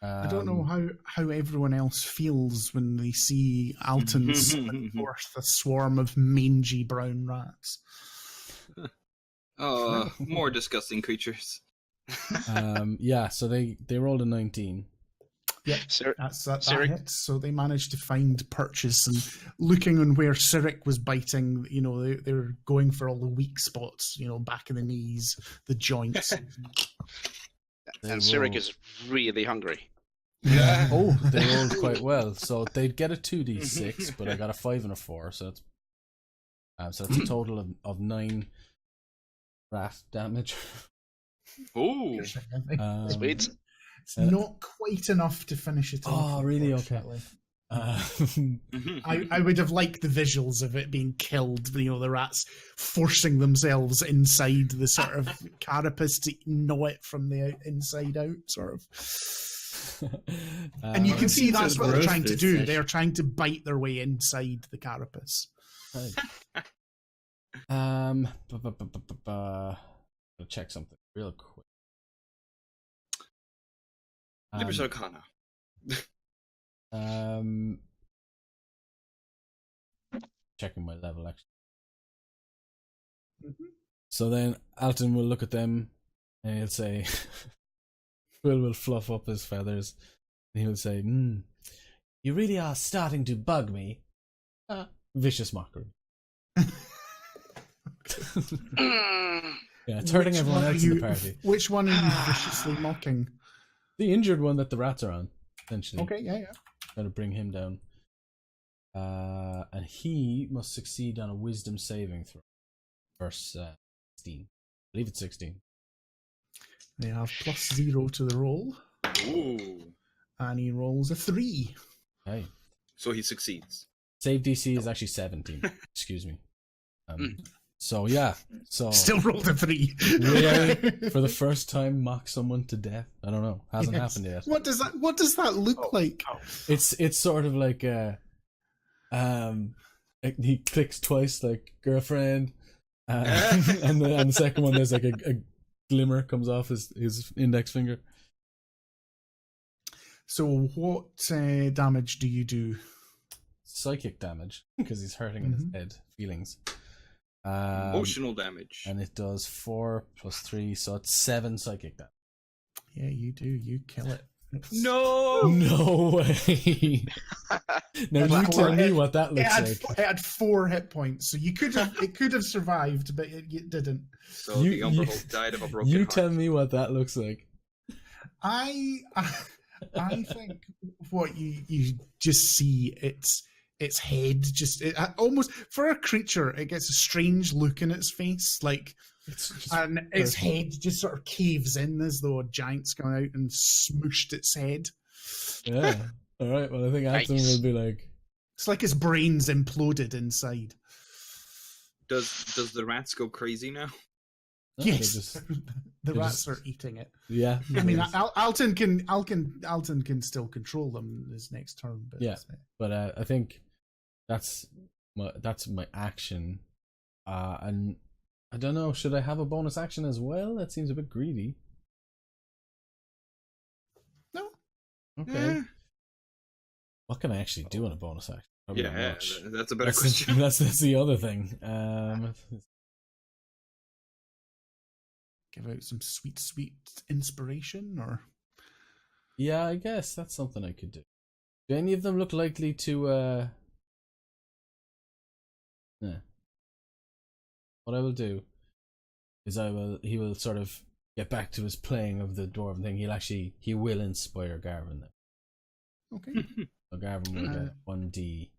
I don't know Um, how everyone else feels when they see Alton summon forth a swarm of mangy brown rats. Oh, more disgusting creatures. Yeah, so they rolled a 19. Yeah, Sir, that Cyric- hits. So they managed to find purchase, and looking on where Cyric was biting, they were going for all the weak spots, back in the knees, the joints. They and Cyric roll- is really hungry. Yeah. Oh, they rolled quite well. So they'd get a 2d6, but I got a 5 and a 4, so it's a total of 9 rat damage. Ooh. Sweet. It's not quite enough to finish it off. Oh, really? Okay. unfortunately. Mhm. I would have liked the visuals of it being killed, the rats forcing themselves inside the sort of carapace to gnaw it from the inside out, sort of. And you can see that's what they're trying to do. They're trying to bite their way inside the carapace. Right. I'll check something real quick. Libris Arcana. Checking my level actually. Mhm. So then Alton will look at them and he'll say, Quill will fluff up his feathers and he'll say, you really are starting to bug me. Vicious mockery. Yeah, it's hurting Which everyone one are else in the you- party. Which one are you viciously mocking? The injured one that the rats are on, essentially. Okay, yeah. Trying to bring him down. And he must succeed on a wisdom saving throw. Verse 16. I believe it's 16. They have +0 to the roll, Ooh. and he rolls a 3. Okay. So he succeeds. Save DC is actually 17. Excuse me. So yeah. So Still rolled a 3. really, for the first time, mock someone to death. I don't know. Hasn't Yes. happened yet. What does that look like? It's sort of like he clicks twice like girlfriend, and the second one there's like a glimmer comes off his index finger. So what damage do you do? Psychic damage because he's hurting in his head feelings. Emotional damage. And it does 4 + 3, so it's 7 psychic damage. Yeah, you do. You kill it. No! No way! Now you tell me what that looks like. It had 4 hit points, so it could have survived, but it didn't. So You- the Umberhold died of a broken You heart. tell me what that looks like. I I think what you just see, its head almost, for a creature, it gets a strange look in its face, like, and its head just sort of caves in as though a giant's gone out and smooshed its head. Yeah. All right. Well, I think Anton Nice. will be like, It's like his brain's imploded inside. Does the rats go crazy now? no, they're Yes, just- the they're rats just- are eating it. yeah. I mean, yes. Alton can still control them his next turn. But Yeah. But I think that's my action, and I don't know. Should I have a bonus action as well? That seems a bit greedy. No. Okay. Eh. What can I actually do in a bonus action? Probably not Yeah, much. that's a better That's question. that's the other thing. Give out some sweet inspiration, or Yeah, I guess that's something I could do. Do any of them look likely to? Yeah. What I will do is he will sort of get back to his playing of the dwarven thing. He will inspire Garvin then. okay. So Garvin will get 1d.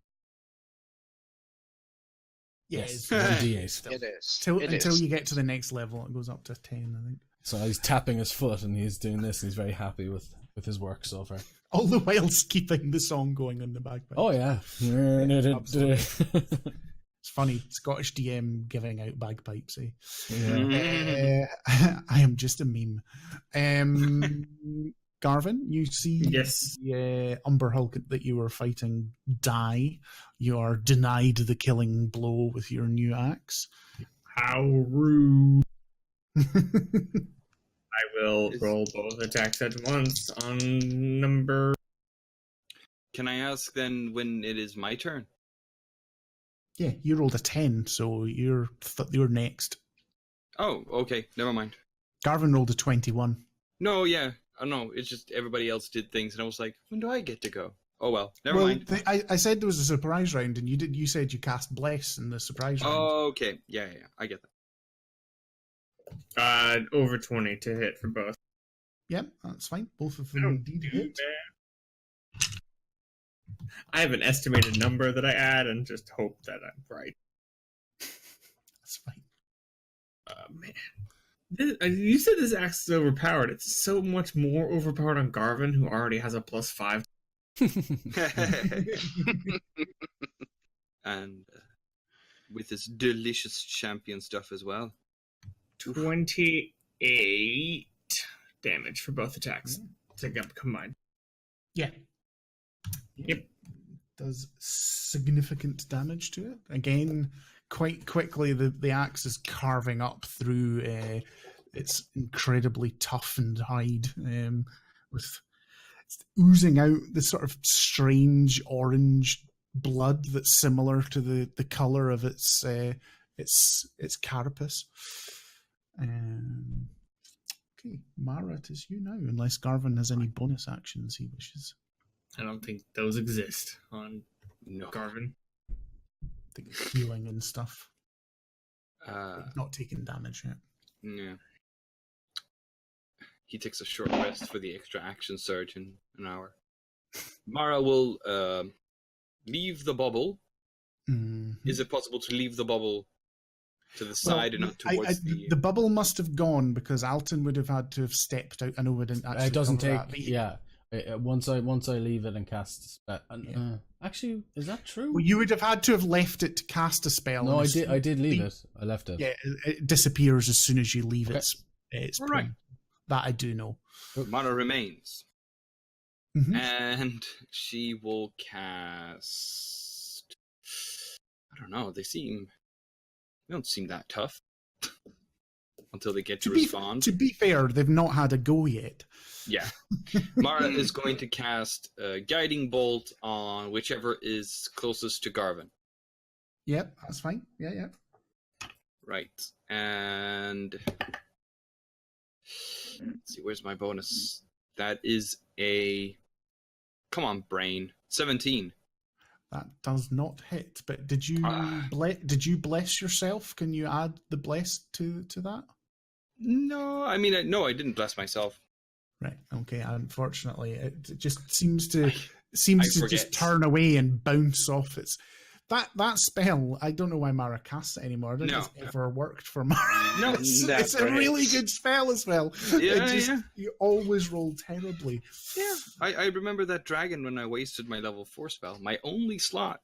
Yes. 1d8. It is. Until you get to the next level, it goes up to 10, I think. So he's tapping his foot and he's doing this. And he's very happy with his work so far. All the while keeping the song going on the bagpipe. Oh yeah. It's funny, Scottish DM giving out bagpipes, eh? Yeah. I am just a meme. Garvin, you see Yes. the Umber Hulk that you were fighting die. You are denied the killing blow with your new axe. How rude. I will roll both attacks at once on number. Can I ask then when it is my turn? Yeah, you rolled a 10, so you're next. Oh, okay. Never mind. Garvin rolled a 21. No, yeah. Oh, no, it's just everybody else did things, and I was like, when do I get to go? Oh, well. Never mind. I said there was a surprise round, and you said you cast Bless in the surprise round. Oh, okay. Yeah. I get that. Over 20 to hit for both. Yep, that's fine. Both of I them don't indeed do hit. that. I have an estimated number that I add and just hope that I'm right. That's fine. Man. You said this axe is overpowered. It's so much more overpowered on Garvin, who already has a +5. And with this delicious champion stuff as well. 28 damage for both attacks. Together combined. Yeah. Yep. Does significant damage to it. Again, quite quickly, the axe is carving up through its incredibly toughened hide, with oozing out this sort of strange orange blood that's similar to the color of its carapace. Okay, Mara, it is you now, unless Garvin has any bonus actions he wishes. I don't think those exist on No. Garvin. I think it's healing and stuff. Uh, Not taking damage yet. yeah. He takes a short rest for the extra action surge in an hour. Mara will leave the bubble. Mhm. Is it possible to leave the bubble to the side and not towards the bubble must have gone because Alton would have had to have stepped out. I know we didn't actually. It doesn't cover take. that, but Yeah. Once I leave it and cast. Actually, is that true? Well, you would have had to have left it to cast a spell. No, and I did leave it. I left it. Yeah, it disappears as soon as you leave Okay. its All right. prone. That I do know. Mara remains. Mhm. And she will cast. I don't know. They don't seem that tough until they get to respond. To be fair, they've not had a go yet. Yeah. Mara is going to cast a guiding bolt on whichever is closest to Garvin. Yep, that's fine. Yeah. Right. And let's see, where's my bonus? That is a come on, brain. 17. That does not hit. But did you bless yourself? Can you add the bless to that? No, I mean, no, I didn't bless myself. Right. Okay. Unfortunately, it just seems to I just forget. turn away and bounce off. It's that spell. I don't know why Mara casts it anymore. I don't think it's ever worked for Mara. No, it's a really good spell as well. Yeah. You always roll terribly. Yeah, I remember that dragon when I wasted my level 4 spell, my only slot.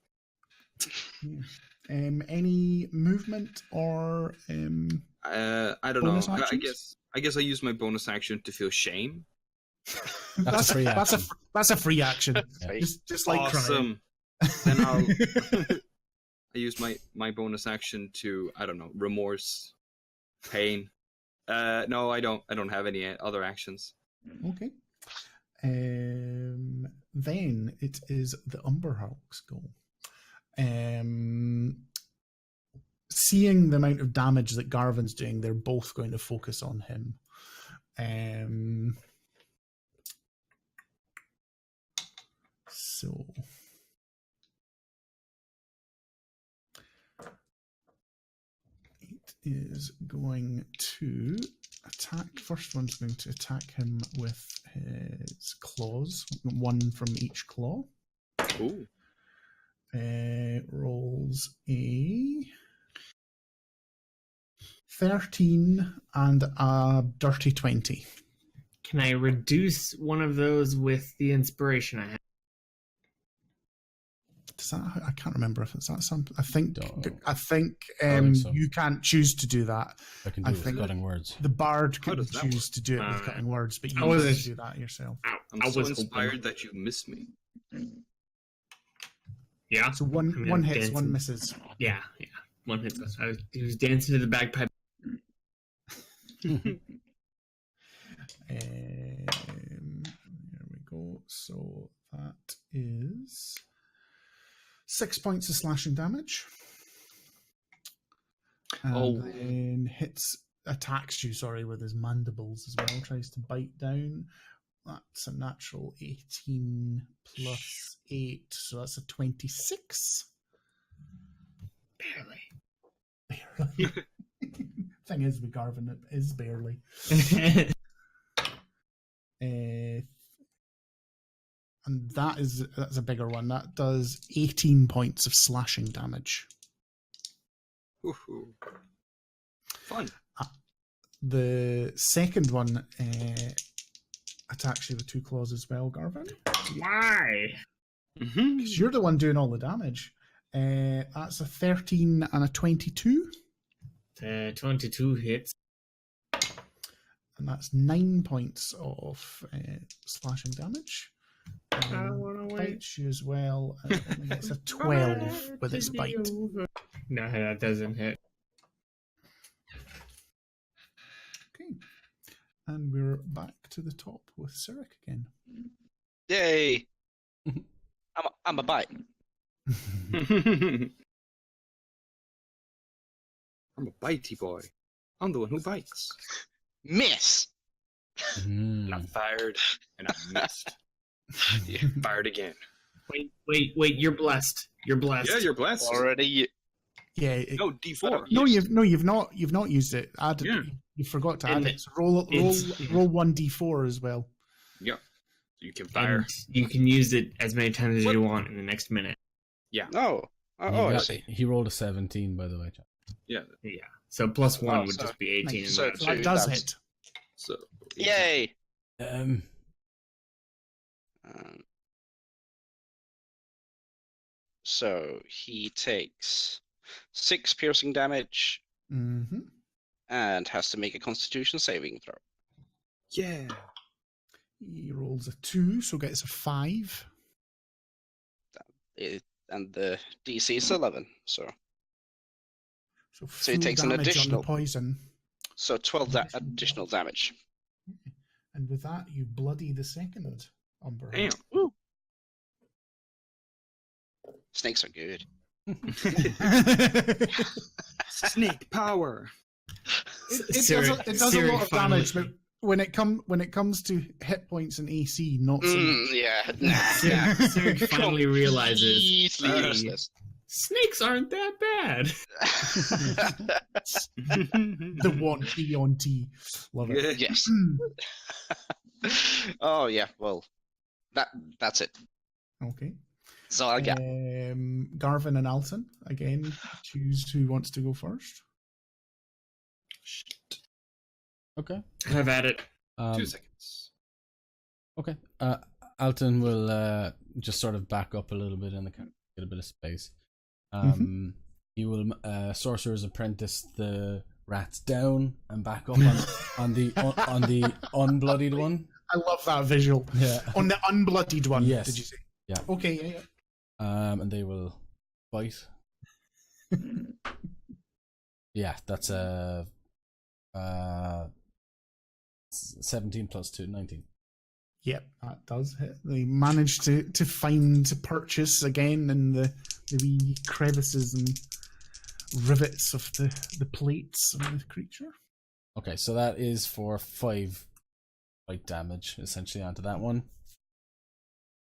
Yeah. Any movement or I don't know. bonus I actions? guess I use my bonus action to feel shame. That's a free action. That's a free action. Yeah. Just like crying. Awesome. Then I use my bonus action to, I don't know, remorse, pain. No, I don't have any other actions. Okay. Then it is the Umberhawk's go. Seeing the amount of damage that Garvin's doing, they're both going to focus on him. So it is going to attack. First one's going to attack him with his claws, one from each claw. Ooh. Rolls a 13 and a dirty 20. Can I reduce one of those with the inspiration I have? Does that, I can't remember if it's that something. I think so. you can't choose to do that. I can do it with cutting words. The bard How can does that choose to do it with Alright. cutting words, but you I can't wasn't- do that yourself. I'm I so was inspired hoping. that you missed me. Yeah. So one I'm hits, dancing. one misses. Yeah. One hit. He was dancing to the bagpipe. There we go. So that is 6 points of slashing damage. And then attacks you, with his mandibles as well. Tries to bite down. That's a natural 18 plus 8, so that's a 26. Barely. Thing is, with Garvin, it is barely. And that's a bigger one. That does 18 points of slashing damage. Woohoo. Fun. The second one attacks you with 2 claws as well, Garvin. Why? Mm-hmm. Because you're the one doing all the damage. That's a 13 and a 22. 22 hits. And that's 9 points of slashing damage. Bites you as well. And it's a 12 with its bite. No, that doesn't hit. Okay. And we're back to the top with Sirik again. Yay! I'm a bite. I'm a bitey boy. I'm the one who bites. Miss. And I fired, and I missed. Yeah, fired again. Wait! You're blessed. You're blessed. Yeah, you're blessed. Already. Yeah. No, D4. No, you've not used it. Add, Yeah. You forgot to add And it. So roll 1d4 as well. Yeah. You can fire. And you can use it as many times as you want in the next minute. No. I see. He rolled a 17, by the way. Jack. Yeah. Yeah. So plus 1 Oh, would so- just be 18. Nice. And So that's So two, that does that's- hit. So. Yay! So he takes 6 piercing damage Mm-hmm. and has to make a Constitution saving throw. Yeah. He rolls a 2, so gets a 5. And the DC is 11, so So he full takes an damage on additional- the poison. 12 additional damage. And with that, you bloody the second Umber. Damn. Snakes are good. Snake power. It does a lot of damage, but when it comes to hit points and AC, not so much. Yeah. Sirik finally realizes Easily useless. snakes aren't that bad. The yuan-ti. Love it. Yes. Oh yeah, well, that's it. Okay. So I got. Garvin and Alton, again, choose who wants to go first. Okay. Have at it. 2 seconds. Okay. Alton will just sort of back up a little bit in the camp, get a bit of space. He will Sorcerer's Apprentice the rats down and back up on the unbloodied one. I love that visual. Yeah. On the unbloodied one, Yes. did you say? Yeah. Okay, yeah. And they will fight. Yeah, that's a 17 plus 2, 19. Yep, that does hit. They manage to find purchase again in the wee crevices and rivets of the plates of the creature. Okay, so that is for 5 bite damage, essentially, onto that one.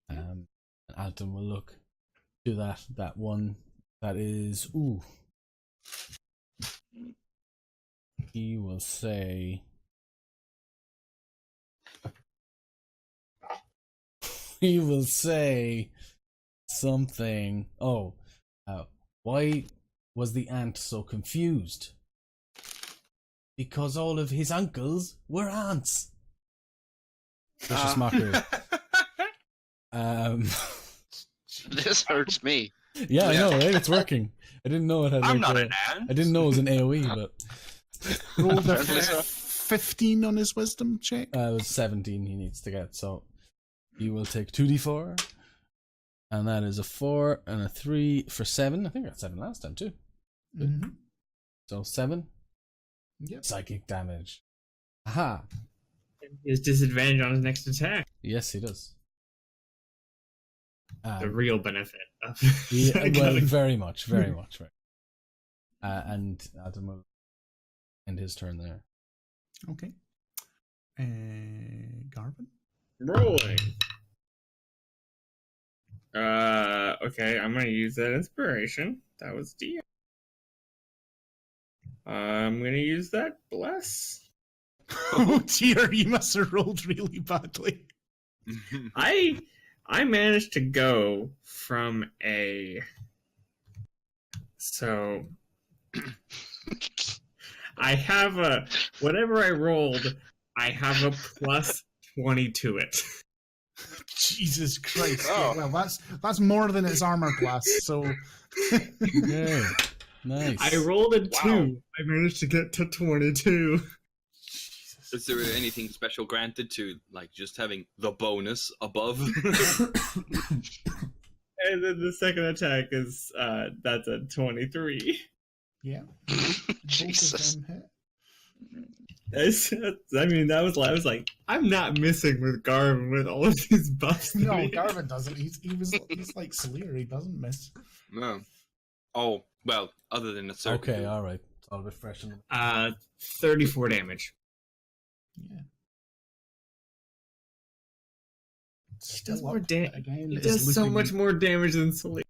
And Alton will look to that one. That is... Ooh. He will say... He will say something. Oh, why was the ant so confused? Because all of his uncles were ants. Vicious mockery. This hurts me. Yeah, I know, right? It's working. I didn't know it had. I'm like, not an ant. I didn't know it was an AOE, but Rolled a 15 on his wisdom check. it was 17 he needs to get. So he will take 2d4, and that is a 4 and a 3 for 7. I think I got 7 last time too. Mm-hmm. So 7 Yep. psychic damage. Aha! He has disadvantage on his next attack. Yes, he does. The real benefit of Yeah, well, very much, very much, right. And Adam will end his turn there. Okay. Garvin? rolling. Okay, I'm gonna use that inspiration. That was D. I'm gonna use that bless. Oh dear, you must have rolled really badly. I managed to go from so I have whatever I rolled, I have a plus 20 to it. Jesus Christ. Oh. Well, that's more than its armor class, so... Yay. Nice. I rolled a 2. Wow. I managed to get to 22. Jesus. Is there anything special granted to, like, just having the bonus above? And then the second attack is that's a 23. Yeah. Jesus. Both of them hit. I mean, I was like, I'm not missing with Garvin with all of these buffs. to No, me. Garvin doesn't. He's like Sleer. He doesn't miss. No. Oh, well, other than a certain... Okay, alright. It's all refreshing. 34 damage. Yeah. He does Still more up, damage. but again, He it's does so looping much you. more damage than Sleep.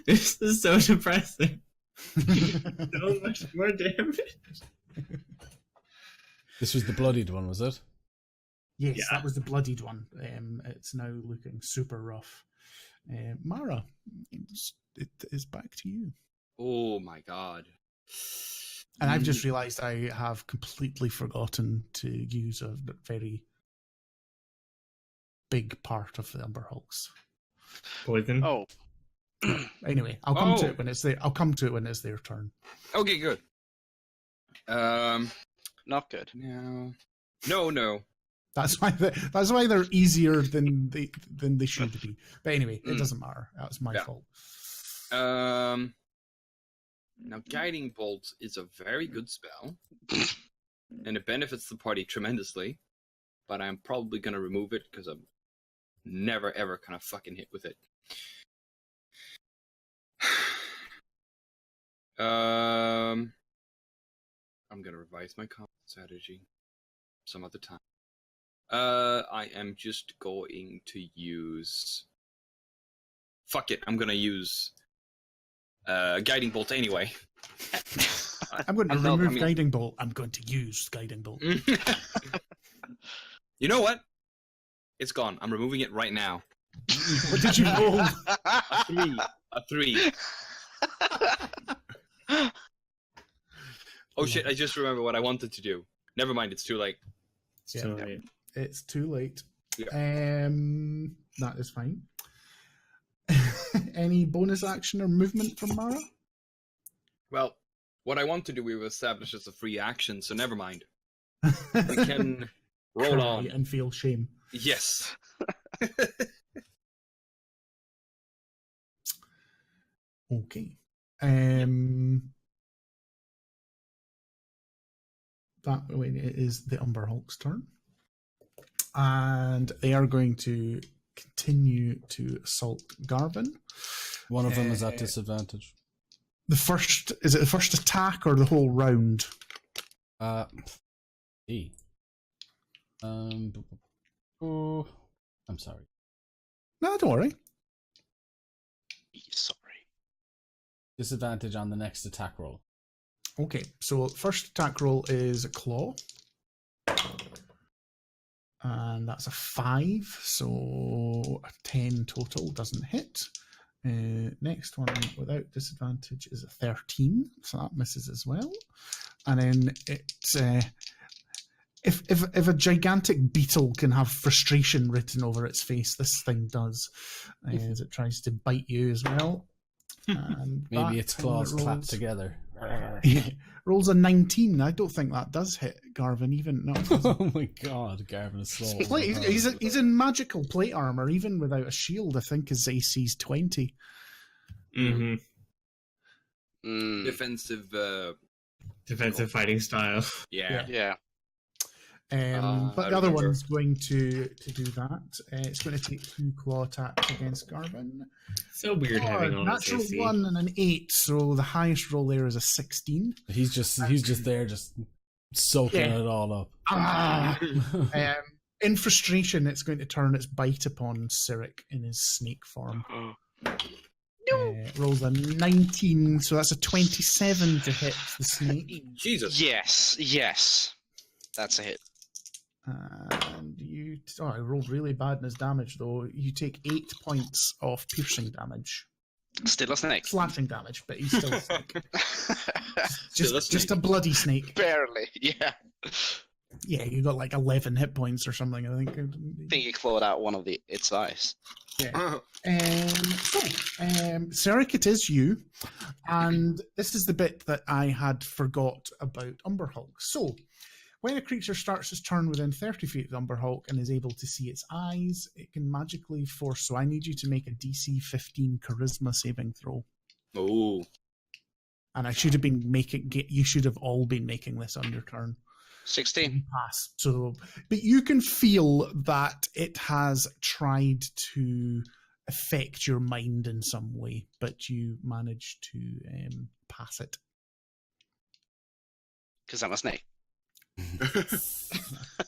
This is so depressing. So much more damage. This was the bloodied one, was it? Yes, Yeah. that was the bloodied one. It's now looking super rough. Mara, it is back to you. Oh my god. And I've just realised I have completely forgotten to use a very big part of the Umber Hulks. Poison. Oh, Anyway, I'll come to Oh. it when it's there. I'll come to it when it's their turn. Okay, good. not good. No. That's why they're easier than they should be. But anyway, it doesn't matter. That's my Yeah. fault. Now, Guiding Bolt is a very good spell, and it benefits the party tremendously, but I'm probably going to remove it because I'm never, ever kind of fucking hit with it. I'm going to revise my combat strategy some other time. I am just going to use... Fuck it, I'm going to use... Guiding Bolt anyway. I'm going to I love- remove I mean- Guiding Bolt. I'm going to use Guiding Bolt. You know what? It's gone. I'm removing it right now. What did you roll? A 3. Oh shit, I just remember what I wanted to do. Never mind, it's too late. So late. It's too late. Yeah. That is fine. Any bonus action or movement from Mara? Well, what I want to do, we've established as a free action, so never mind. We can roll Cry on. and feel shame. Yes. Okay. That way it is the Umber Hulk's turn. And they are going to continue to assault Garvin. One of them is at disadvantage. Is it the first attack or the whole round? E. Oh, I'm sorry. No, don't worry. Sorry. Disadvantage on the next attack roll. Okay, so first attack roll is a claw. And that's a 5, so a 10 total doesn't hit. Next one without disadvantage is a 13, so that misses as well. And then it's if a gigantic beetle can have frustration written over its face, this thing does, as it tries to bite you as well. And Maybe its claws clap together. Rolls a 19. I don't think that does hit Garvin. Even no. Oh my god, Garvin is slow. He's in magical plate armor, even without a shield. I think his AC's 20. Mm-hmm. Defensive. Defensive fighting style. Yeah. But the other one's going to do that. It's going to take 2 claw attacks against Garvin. So weird having all this natural AC. 1 and an 8, so the highest roll there is a 16. He's just there, just soaking it all up. In frustration, it's going to turn its bite upon Cyric in his snake form. Rolls a 19, so that's a 27 to hit the snake. Jesus. Yes. That's a hit. And I rolled really bad in his damage, though. You take 8 points of piercing damage. Still a snake. Slashing damage, but he's still a snake. Still a just a bloody snake. Barely, yeah. Yeah, you got like 11 hit points or something, I think. I think he clawed out one of its eyes. Yeah. Cyric, it is you. And this is the bit that I had forgot about Umber Hulk. So, when a creature starts its turn within 30 feet of the Umber Hulk and is able to see its eyes, it can magically force. So I need you to make a DC 15 Charisma saving throw. Oh. And I should have been you should have all been making this on your turn. 16. Pass. So, but you can feel that it has tried to affect your mind in some way, but you managed to pass it. Because I'm a snake.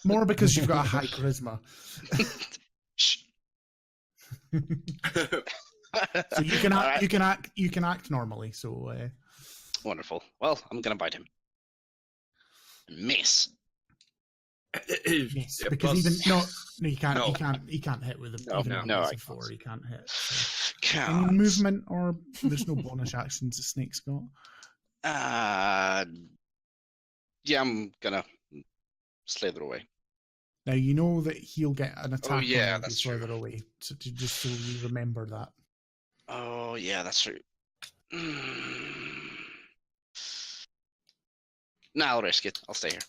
More because you've got a high charisma. Shh. So you can act normally. So Wonderful. Well, I'm gonna bite him. Miss. yes, Yeah, because plus- no, you can't. No. He can't hit with a No, I four. can't. He can't hit. So. Can't. Any movement or there's no bonus actions the snake's got. Yeah, I'm gonna slither away. Now you know that he'll get an attack. Oh, yeah, on you that's further true. away. So just so you remember that. Oh yeah, that's true. Nah, I'll risk it. I'll stay here.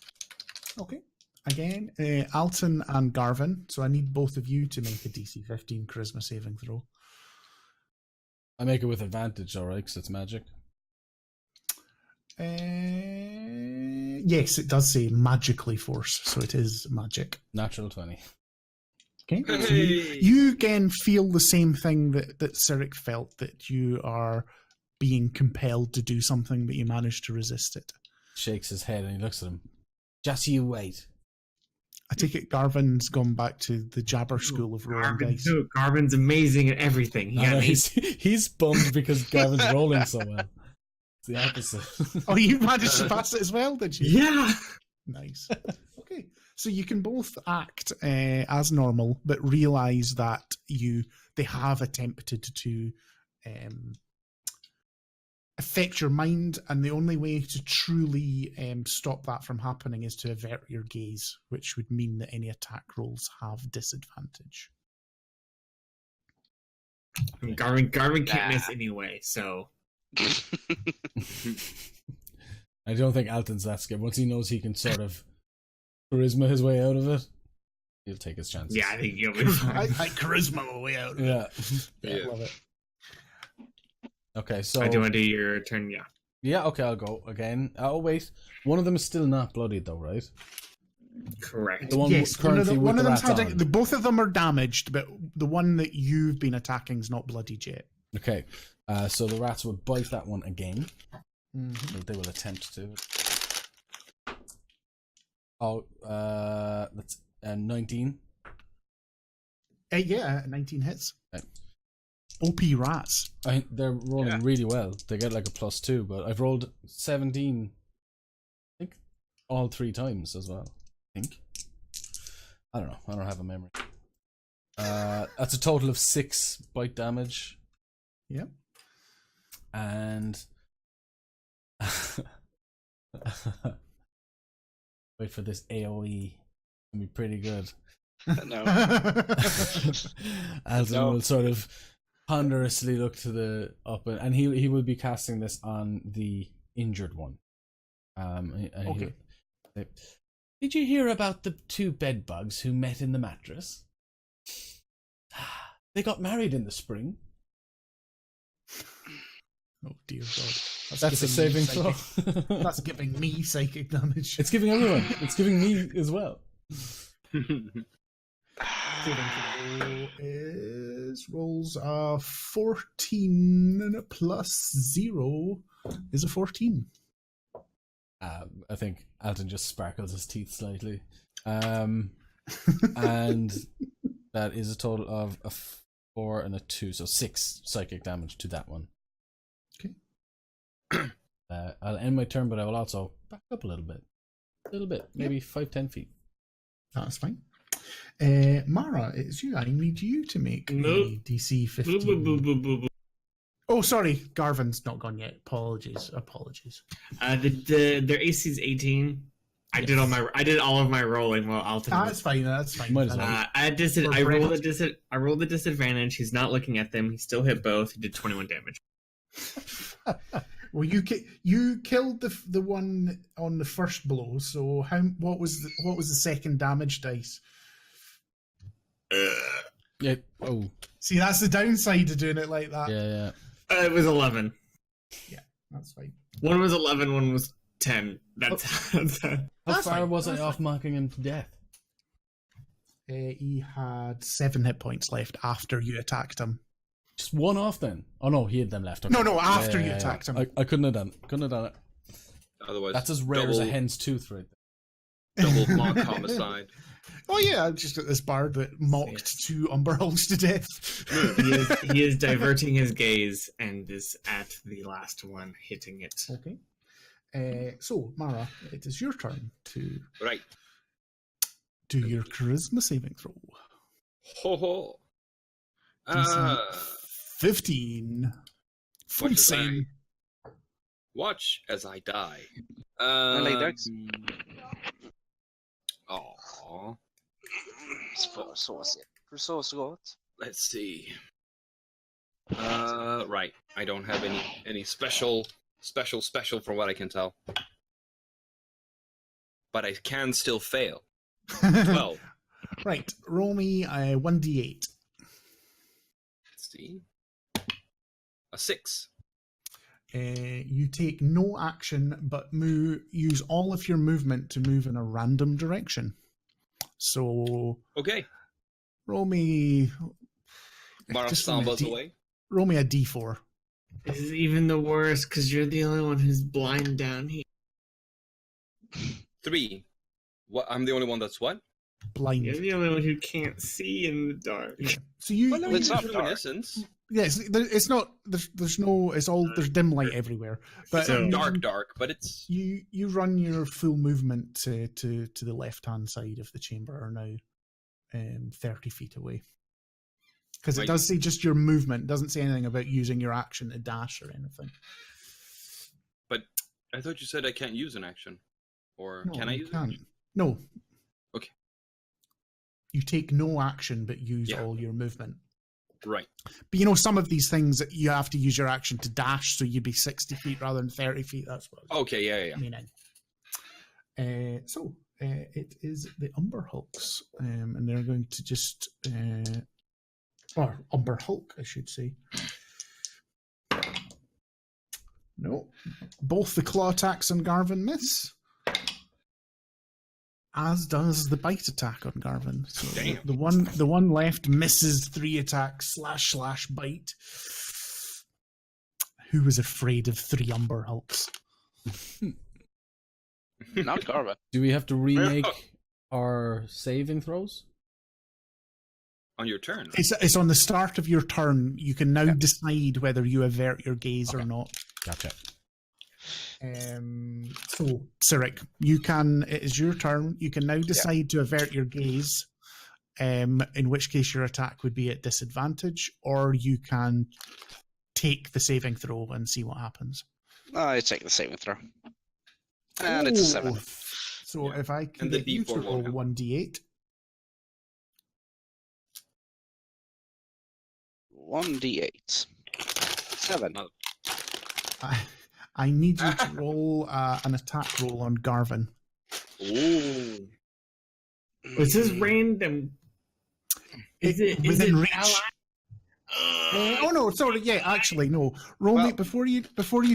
Okay. Again, Alton and Garvin. So I need both of you to make a DC 15 Charisma saving throw. I make it with advantage, alright, because it's magic. Yes, it does say magically force, so it is magic. Natural 20. Okay. So Hey! you again feel the same thing that Cyric felt, that you are being compelled to do something, but you managed to resist it. Shakes his head and he looks at him. Just you wait. I take it Garvin's gone back to the Jabber school of rolling dice. Garvin's amazing at everything. He I know, got he's bummed because Gavin's rolling so well. It's the opposite. Oh, you managed to pass it as well, did you? Yeah. Nice. Okay. So you can both act as normal, but realize that they have attempted to affect your mind, and the only way to truly stop that from happening is to avert your gaze, which would mean that any attack rolls have disadvantage. Garvin can't miss anyway, so. I don't think Alton's that scared. Once he knows he can sort of charisma his way out of it, he'll take his chances. Yeah, I think he'll be fine. I charisma my way out of it. Yeah. Love it. Okay, so I do want to do your turn, yeah. Yeah, okay, I'll go again. Oh wait, one of them is still not bloodied though, right? Correct. The one Yes, currently one of with them's the rats had on. both of them are damaged, but the one that you've been attacking is not bloodied yet. Okay, so the rats will bite that one again. Mm-hmm. They will attempt to. Oh, that's 19. Yeah, 19 hits. Okay. OP rats. They're rolling really well. They get like a +2, but I've rolled 17. I think all 3 times as well. I think. I don't know. I don't have a memory. That's a total of 6 bite damage. Yep. And wait for this AoE. It'll be pretty good. No. Alton will sort of ponderously look to the up, and he will be casting this on the injured one. Okay. Did you hear about the 2 bed bugs who met in the mattress? They got married in the spring. Oh dear God. That's a giving me saving throw. psychic- That's giving me psychic damage. It's giving everyone. It's giving me as well. Saving throw is rolls a 14 plus 0 is a 14. I think Alton just sparkles his teeth slightly. And that is a total of a 4 and a 2, so 6 psychic damage to that one. Okay. I'll end my turn, but I will also back up a little bit. Maybe 5-10 feet. That's fine. Mara, it's you. I need you to make a DC 15. Boo. Oh, sorry. Garvin's not gone yet. Apologies. Their AC is 18. I did all of my rolling while Alton. That's fine. That's fine. Might as well. I rolled a disadvantage. He's not looking at them. He still hit both. He did 21 damage. Well, you killed the one on the first blow. So what was the second damage dice? Yeah. Oh. See, that's the downside of doing it like that. Yeah. It was 11. Yeah, that's fine. One was 11. One was 10. How That's far fine, was I that's off marking him to death? He had 7 hit points left after you attacked him. Just 1 off then. Oh no, he had them left. Okay. No, after you attacked him. I couldn't have done it. Otherwise, That's as rare as a hen's tooth, right there. double mock homicide. Oh yeah, I've just got this bard that mocked 2 Umberhulls to death. he is diverting his gaze and is at the last one, hitting it. Okay. So, Mara, it is your turn to Right. do your charisma saving throw. Ho ho. DC 15. Full Watch as save. Watch as I die. Lay Dex. Aww. Så gott. Let's see. Right. I don't have any special from what I can tell. But I can still fail. 12. Right, roll me a 1d8. Let's see. A 6. You take no action, but use all of your movement to move in a random direction. So, Okay. roll me. Mara just roll me a stumbles D- away. Roll me a d4. This is even the worst because you're the only one who's blind down here. 3. What? I'm the only one that's what? Blind. You're the only one who can't see in the dark. Yeah. So you. Well, no, It's it's not not dark. luminescence. Yes, it's not. There's no. It's all. There's dim light everywhere. But It's not So- dark, but it's you run your full movement to the left hand side of the chamber are now 30 feet away. Because it Right. does say just your movement. It doesn't say anything about using your action to dash or anything. But I thought you said I can't use an action, or No, can I you use an can't. action? No. Okay. You take no action but use Yeah. all your movement. Right. But you know, some of these things you have to use your action to dash, so you'd be 60 feet rather than 30 feet. That's what Okay. Yeah. I mean. So it is the Umber Hulks, and they're going to just, or Umber Hulk, I should say. No, both the claw attacks on Garvin miss, as does the bite attack on Garvin. So Damn. the one left misses 3 attacks / bite. Who was afraid of 3 Umber Hulks? Not Garvin. Do we have to remake our saving throws? On your turn. It's on the start of your turn. You can now decide whether you avert your gaze or not. Gotcha. So, Cyric, it is your turn. You can now decide to avert your gaze, in which case your attack would be at disadvantage, or you can take the saving throw and see what happens. I take the saving throw. And it's a 7. So Yeah. if I can And the get you to D4 roll won't help. 1d8. 1d8. 7. I need you to roll an attack roll on Garvin. Ooh. Was this random? Is it within reach? ally? Oh no, sorry. Yeah, actually, no. Roll me Well- before you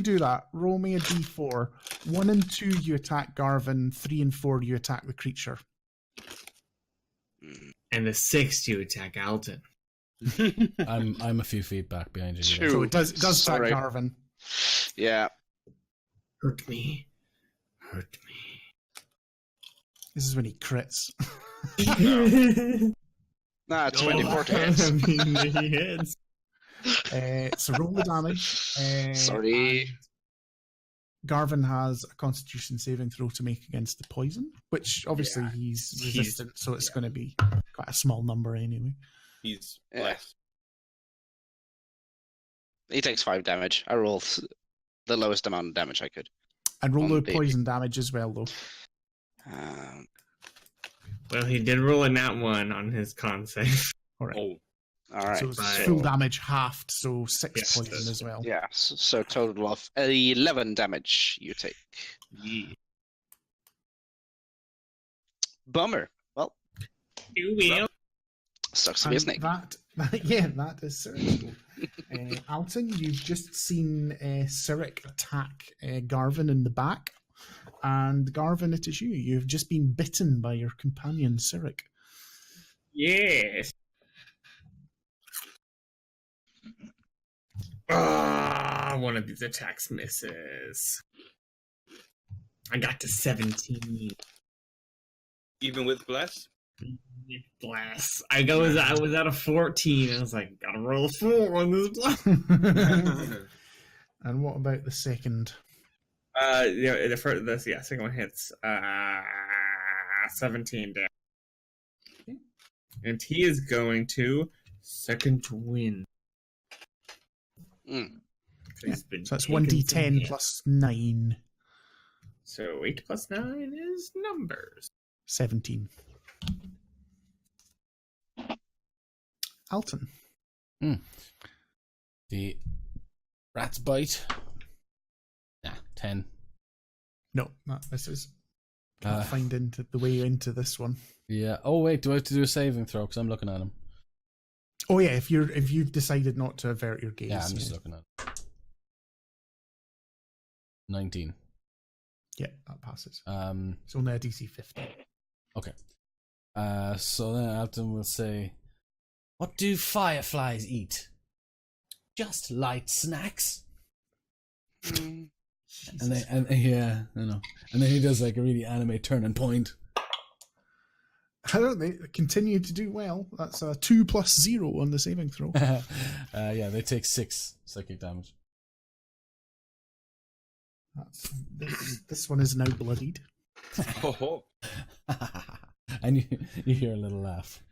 do that. Roll me a d4. 1 and 2 you attack Garvin. 3 and 4 you attack the creature. And the 6 you attack Alton. I'm a few feet back behind you. Two. So it does attack Sorry. Garvin. Yeah. Hurt me. Hurt me. This is when he crits. Nah, 24 to I hit. mean, he hits. So roll the damage. Sorry. and Garvin has a Constitution saving throw to make against the poison, which obviously he's resistant, so it's going to be quite a small number anyway. He's Yeah. blessed. He takes 5 damage. I rolled the lowest amount of damage I could. And roll the On the- poison damage as well, though. Well, he did roll a nat 1 on his con save. All right. Oh, Alright. So it's Right. full damage halved, so 6 Yes, poison that's- as well. Yeah, so total of 11 damage you take. Bummer. Well, You will. sucks to be a And snake. that is Cyric's go. Alton, you've just seen Cyric attack Garvin in the back. And Garvin, it is you. You've just been bitten by your companion, Cyric. Yes. One of these attacks misses. I got to 17. even with bless? Bless. I was at a 14. I was like, gotta roll a 4 on this bless. And what about the second? Yeah, the first, second one hits 17 damage. And he is going to second win. Mm. He's been So that's taking some 1d10 hits. plus 9. So 8 plus 9 is numbers. 17. Alton. The rat's bite. 10. No, this is. Can't find into the way into this one. Yeah. Oh wait, do I have to do a saving throw? Because I'm looking at him. Oh yeah, if you've decided not to avert your gaze. Yeah, I'm just looking at him. 19. Yeah, that passes. It's only a DC 50. Okay. So then Alton will say, "What do fireflies eat? Just light snacks." Mm. And yeah, I know. And then he does like a really anime turn and point. I don't think they continue to do well. That's a 2 + 0 on the saving throw. Yeah, they take 6 psychic damage. This one is now bloodied. Oh, And you hear a little laugh.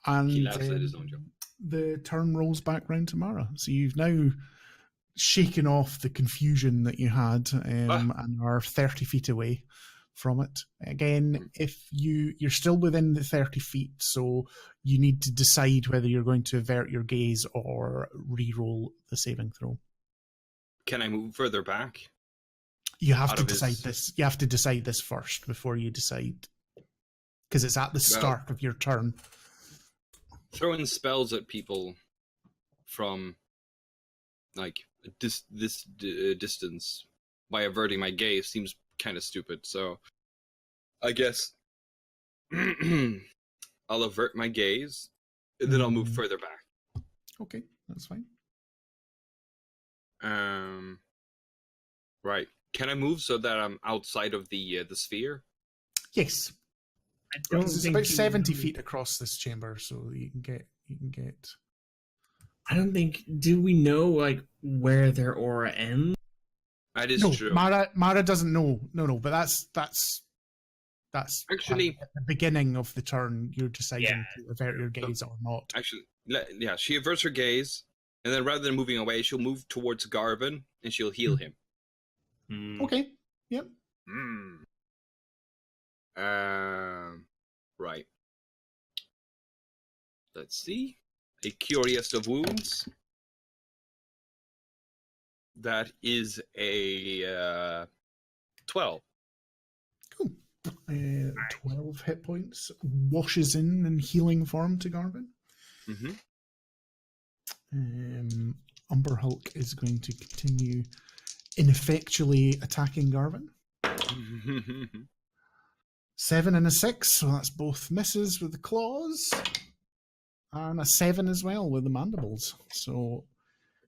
And he laughs at his own joke. the turn rolls back round to Mara. So you've now shaken off the confusion that you had and are 30 feet away from it. Again, if you're still within the 30 feet, so you need to decide whether you're going to avert your gaze or re-roll the saving throw. Can I move further back? You have Out to of decide his- this. You have to decide this first before you decide, because it's at the start of your turn. Throwing spells at people from like this distance by averting my gaze seems kind of stupid. So I guess I'll avert my gaze and then I'll move further back. Okay, that's fine. Right. Can I move so that I'm outside of the sphere? Yes, I don't it's think about you 70 know- feet across this chamber, so you can get. I don't think. Do we know like where their aura ends? That is No, true. Mara doesn't know. No, but that's Actually- at the beginning of the turn. You're deciding Yeah. to avert your gaze or not. Actually, yeah, she averts her gaze, and then rather than moving away, she'll move towards Garvin and she'll heal him. Okay. Yep. Right. Let's see. A Curious of Wounds. That is a 12. Cool. 12 hit points washes in healing form to Garvin. Mm-hmm. Umber Hulk is going to continue ineffectually attacking Garvin. 7 and a 6, so that's both misses with the claws, and a 7 as well with the mandibles. So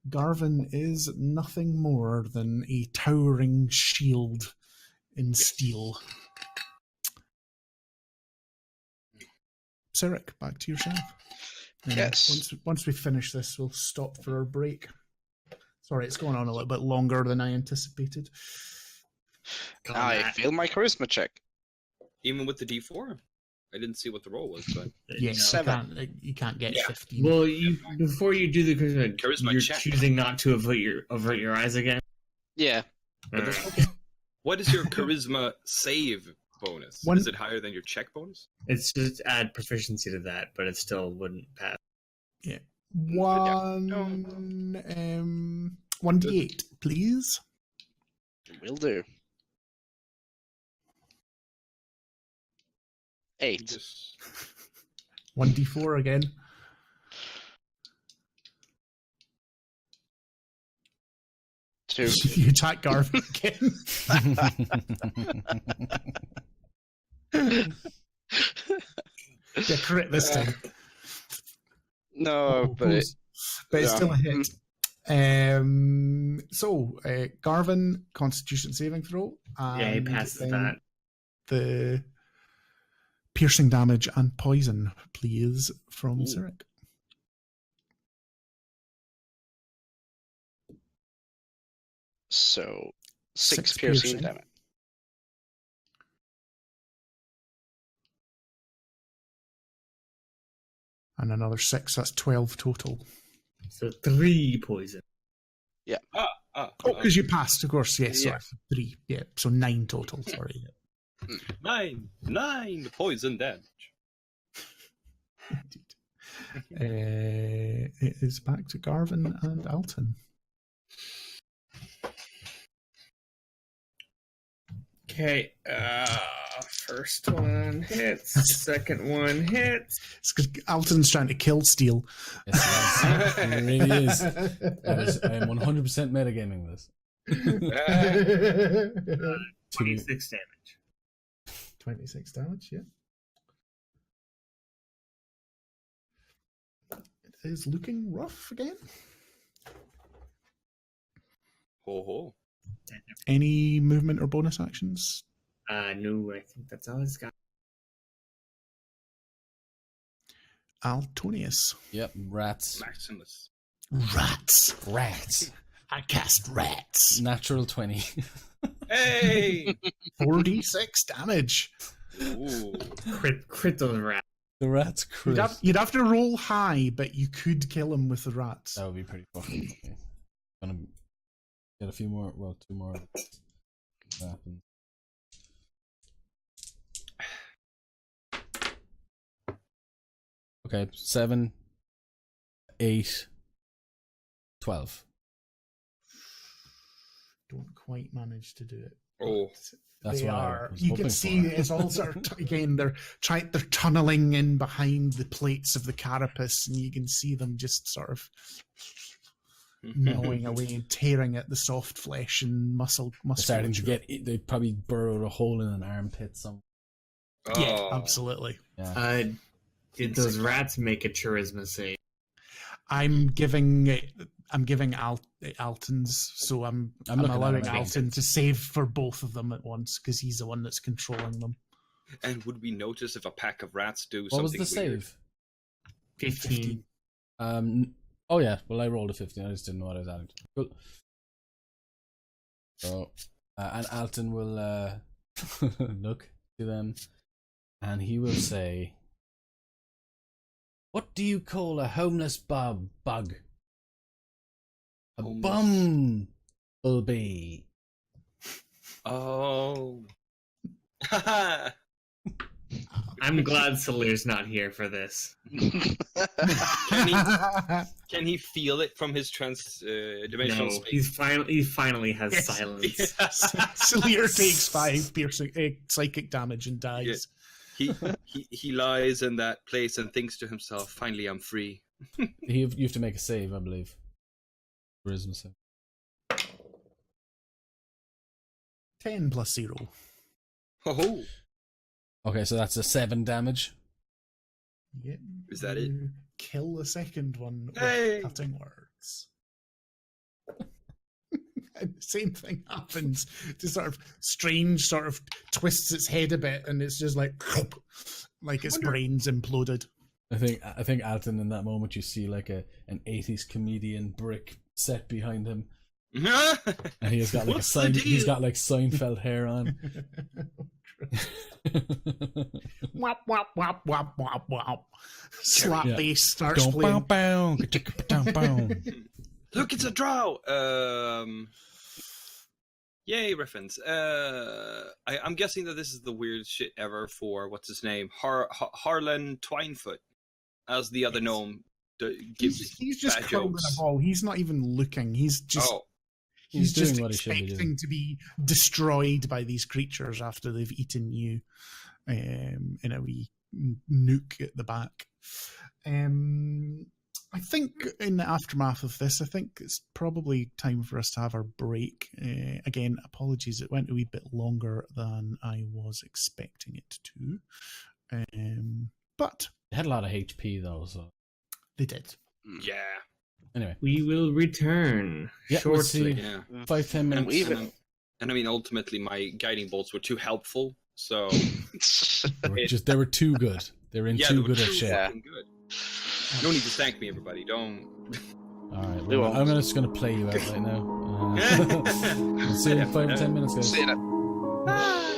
Garvin is nothing more than a towering shield in steel. Cyric, back to yourself. Yes. Once we finish this, we'll stop for our break. Sorry, it's going on a little bit longer than I anticipated. I failed my charisma check. Even with the D4? I didn't see what the roll was, but Yes, 7. you can't get Yeah. 15. Well, before you do the Charisma you're check. choosing not to avert your eyes again. Yeah. what is your charisma save bonus? One- Is it higher than your check bonus? It's just add proficiency to that, but it still wouldn't pass. One 1d8, please. Will do. 8. Just 1d4 again. Two. You attack Garvin again. Yeah, crit this time. No, but it, But it's yeah. still a hit. Garvin, Constitution saving throw. Yeah, he and passes then that. The piercing damage and poison, please, from Ooh. Cyric. so 6 Six piercing piercing. damage. And another 6, that's 12 total. So 3 poison. Oh, because you passed, of course, yes. Yeah. Sorry, 3. Yeah, so 9 total, sorry. 9 poison damage. It is back to Garvin and Alton. Okay, first one hits, second one hits. It's because Alton's trying to kill Steel. Yes, it is. It really is. I am 100% metagaming this. 26 damage. 26 damage, yeah. It is looking rough again. Ho ho. Any movement or bonus actions? No, I think that's all he's got. Altonius. Yep, rats. Maximus. Rats. Rats. I cast rats. Natural 20. Hey! 4d6 damage. Ooh. Crit those rats. The rats crit. You'd have to roll high, but you could kill him with the rats. That would be pretty fucking funny. Gonna get a few more, well, 2 more. Happen. Okay, 7, 8, 12. Don't quite manage to do it. Oh. That's They what I are. was You hoping can see for. it's all sort of again. They're tunneling in behind the plates of the carapace, and you can see them just sort of gnawing away and tearing at the soft flesh and muscle. They're starting to musculature. get. They probably burrowed a hole in an armpit. Some. Yeah, Oh. absolutely. Yeah. Did those rats make a charisma save? I'm giving Alton's, so I'm looking at allowing him. Alton to save for both of them at once because he's the one that's controlling them. And would we notice if a pack of rats do What was something the weird? save? 15. Oh yeah. Well, I rolled a 15. I just didn't know what I was adding to. Cool. So, and Alton will look to them, and he will say, "What do you call a homeless bug? A Homeless. bumblebee." Oh. I'm glad Salir's not here for this. Can he feel it from his dimensional No, space? he finally has Yes. silence. Salir takes 5 piercing psychic damage and dies. He lies in that place and thinks to himself, "Finally, I'm free." You have to make a save, I believe. Charisma save. 10 plus 0. Oh, Okay, so that's a 7 damage. Yep. Is that it? You kill the second one with Hey! cutting words. And the same thing happens. Just sort of strange, sort of twists its head a bit, and it's just like its brain's imploded. I think Alton, in that moment, you see like an 80s comedian brick set behind him, and he has got like What's the deal? he's got like Seinfeld hair on. Wop wop wop wop wop wop. Slap Yeah. bass starts Don't playing. bow bow. Look, it's a drow. Yay, reference. I'm guessing that this is the weirdest shit ever for what's his name, Harlan Twinefoot, as the other gnome gives. He's just bad curled in jokes. a ball. He's not even looking. He's just Oh, he's doing just what he should be expecting to be destroyed by these creatures after they've eaten you in a wee nook at the back. I think in the aftermath of this, I think it's probably time for us to have our break. Again, apologies, it went a wee bit longer than I was expecting it to. But They had a lot of HP though, so they did. yeah. anyway. We will return Yeah, we'll shortly. see. Yeah. 5-10 And, minutes. and I mean, ultimately, my guiding bolts were too helpful. So They were too good. They were in yeah, too they were good of too shape. fucking good. No need to thank me, everybody. Don't. All right, We well, won't. I'm just going to play you out right now. We'll see you in 5 or 10 minutes, guys. See you then. Ah!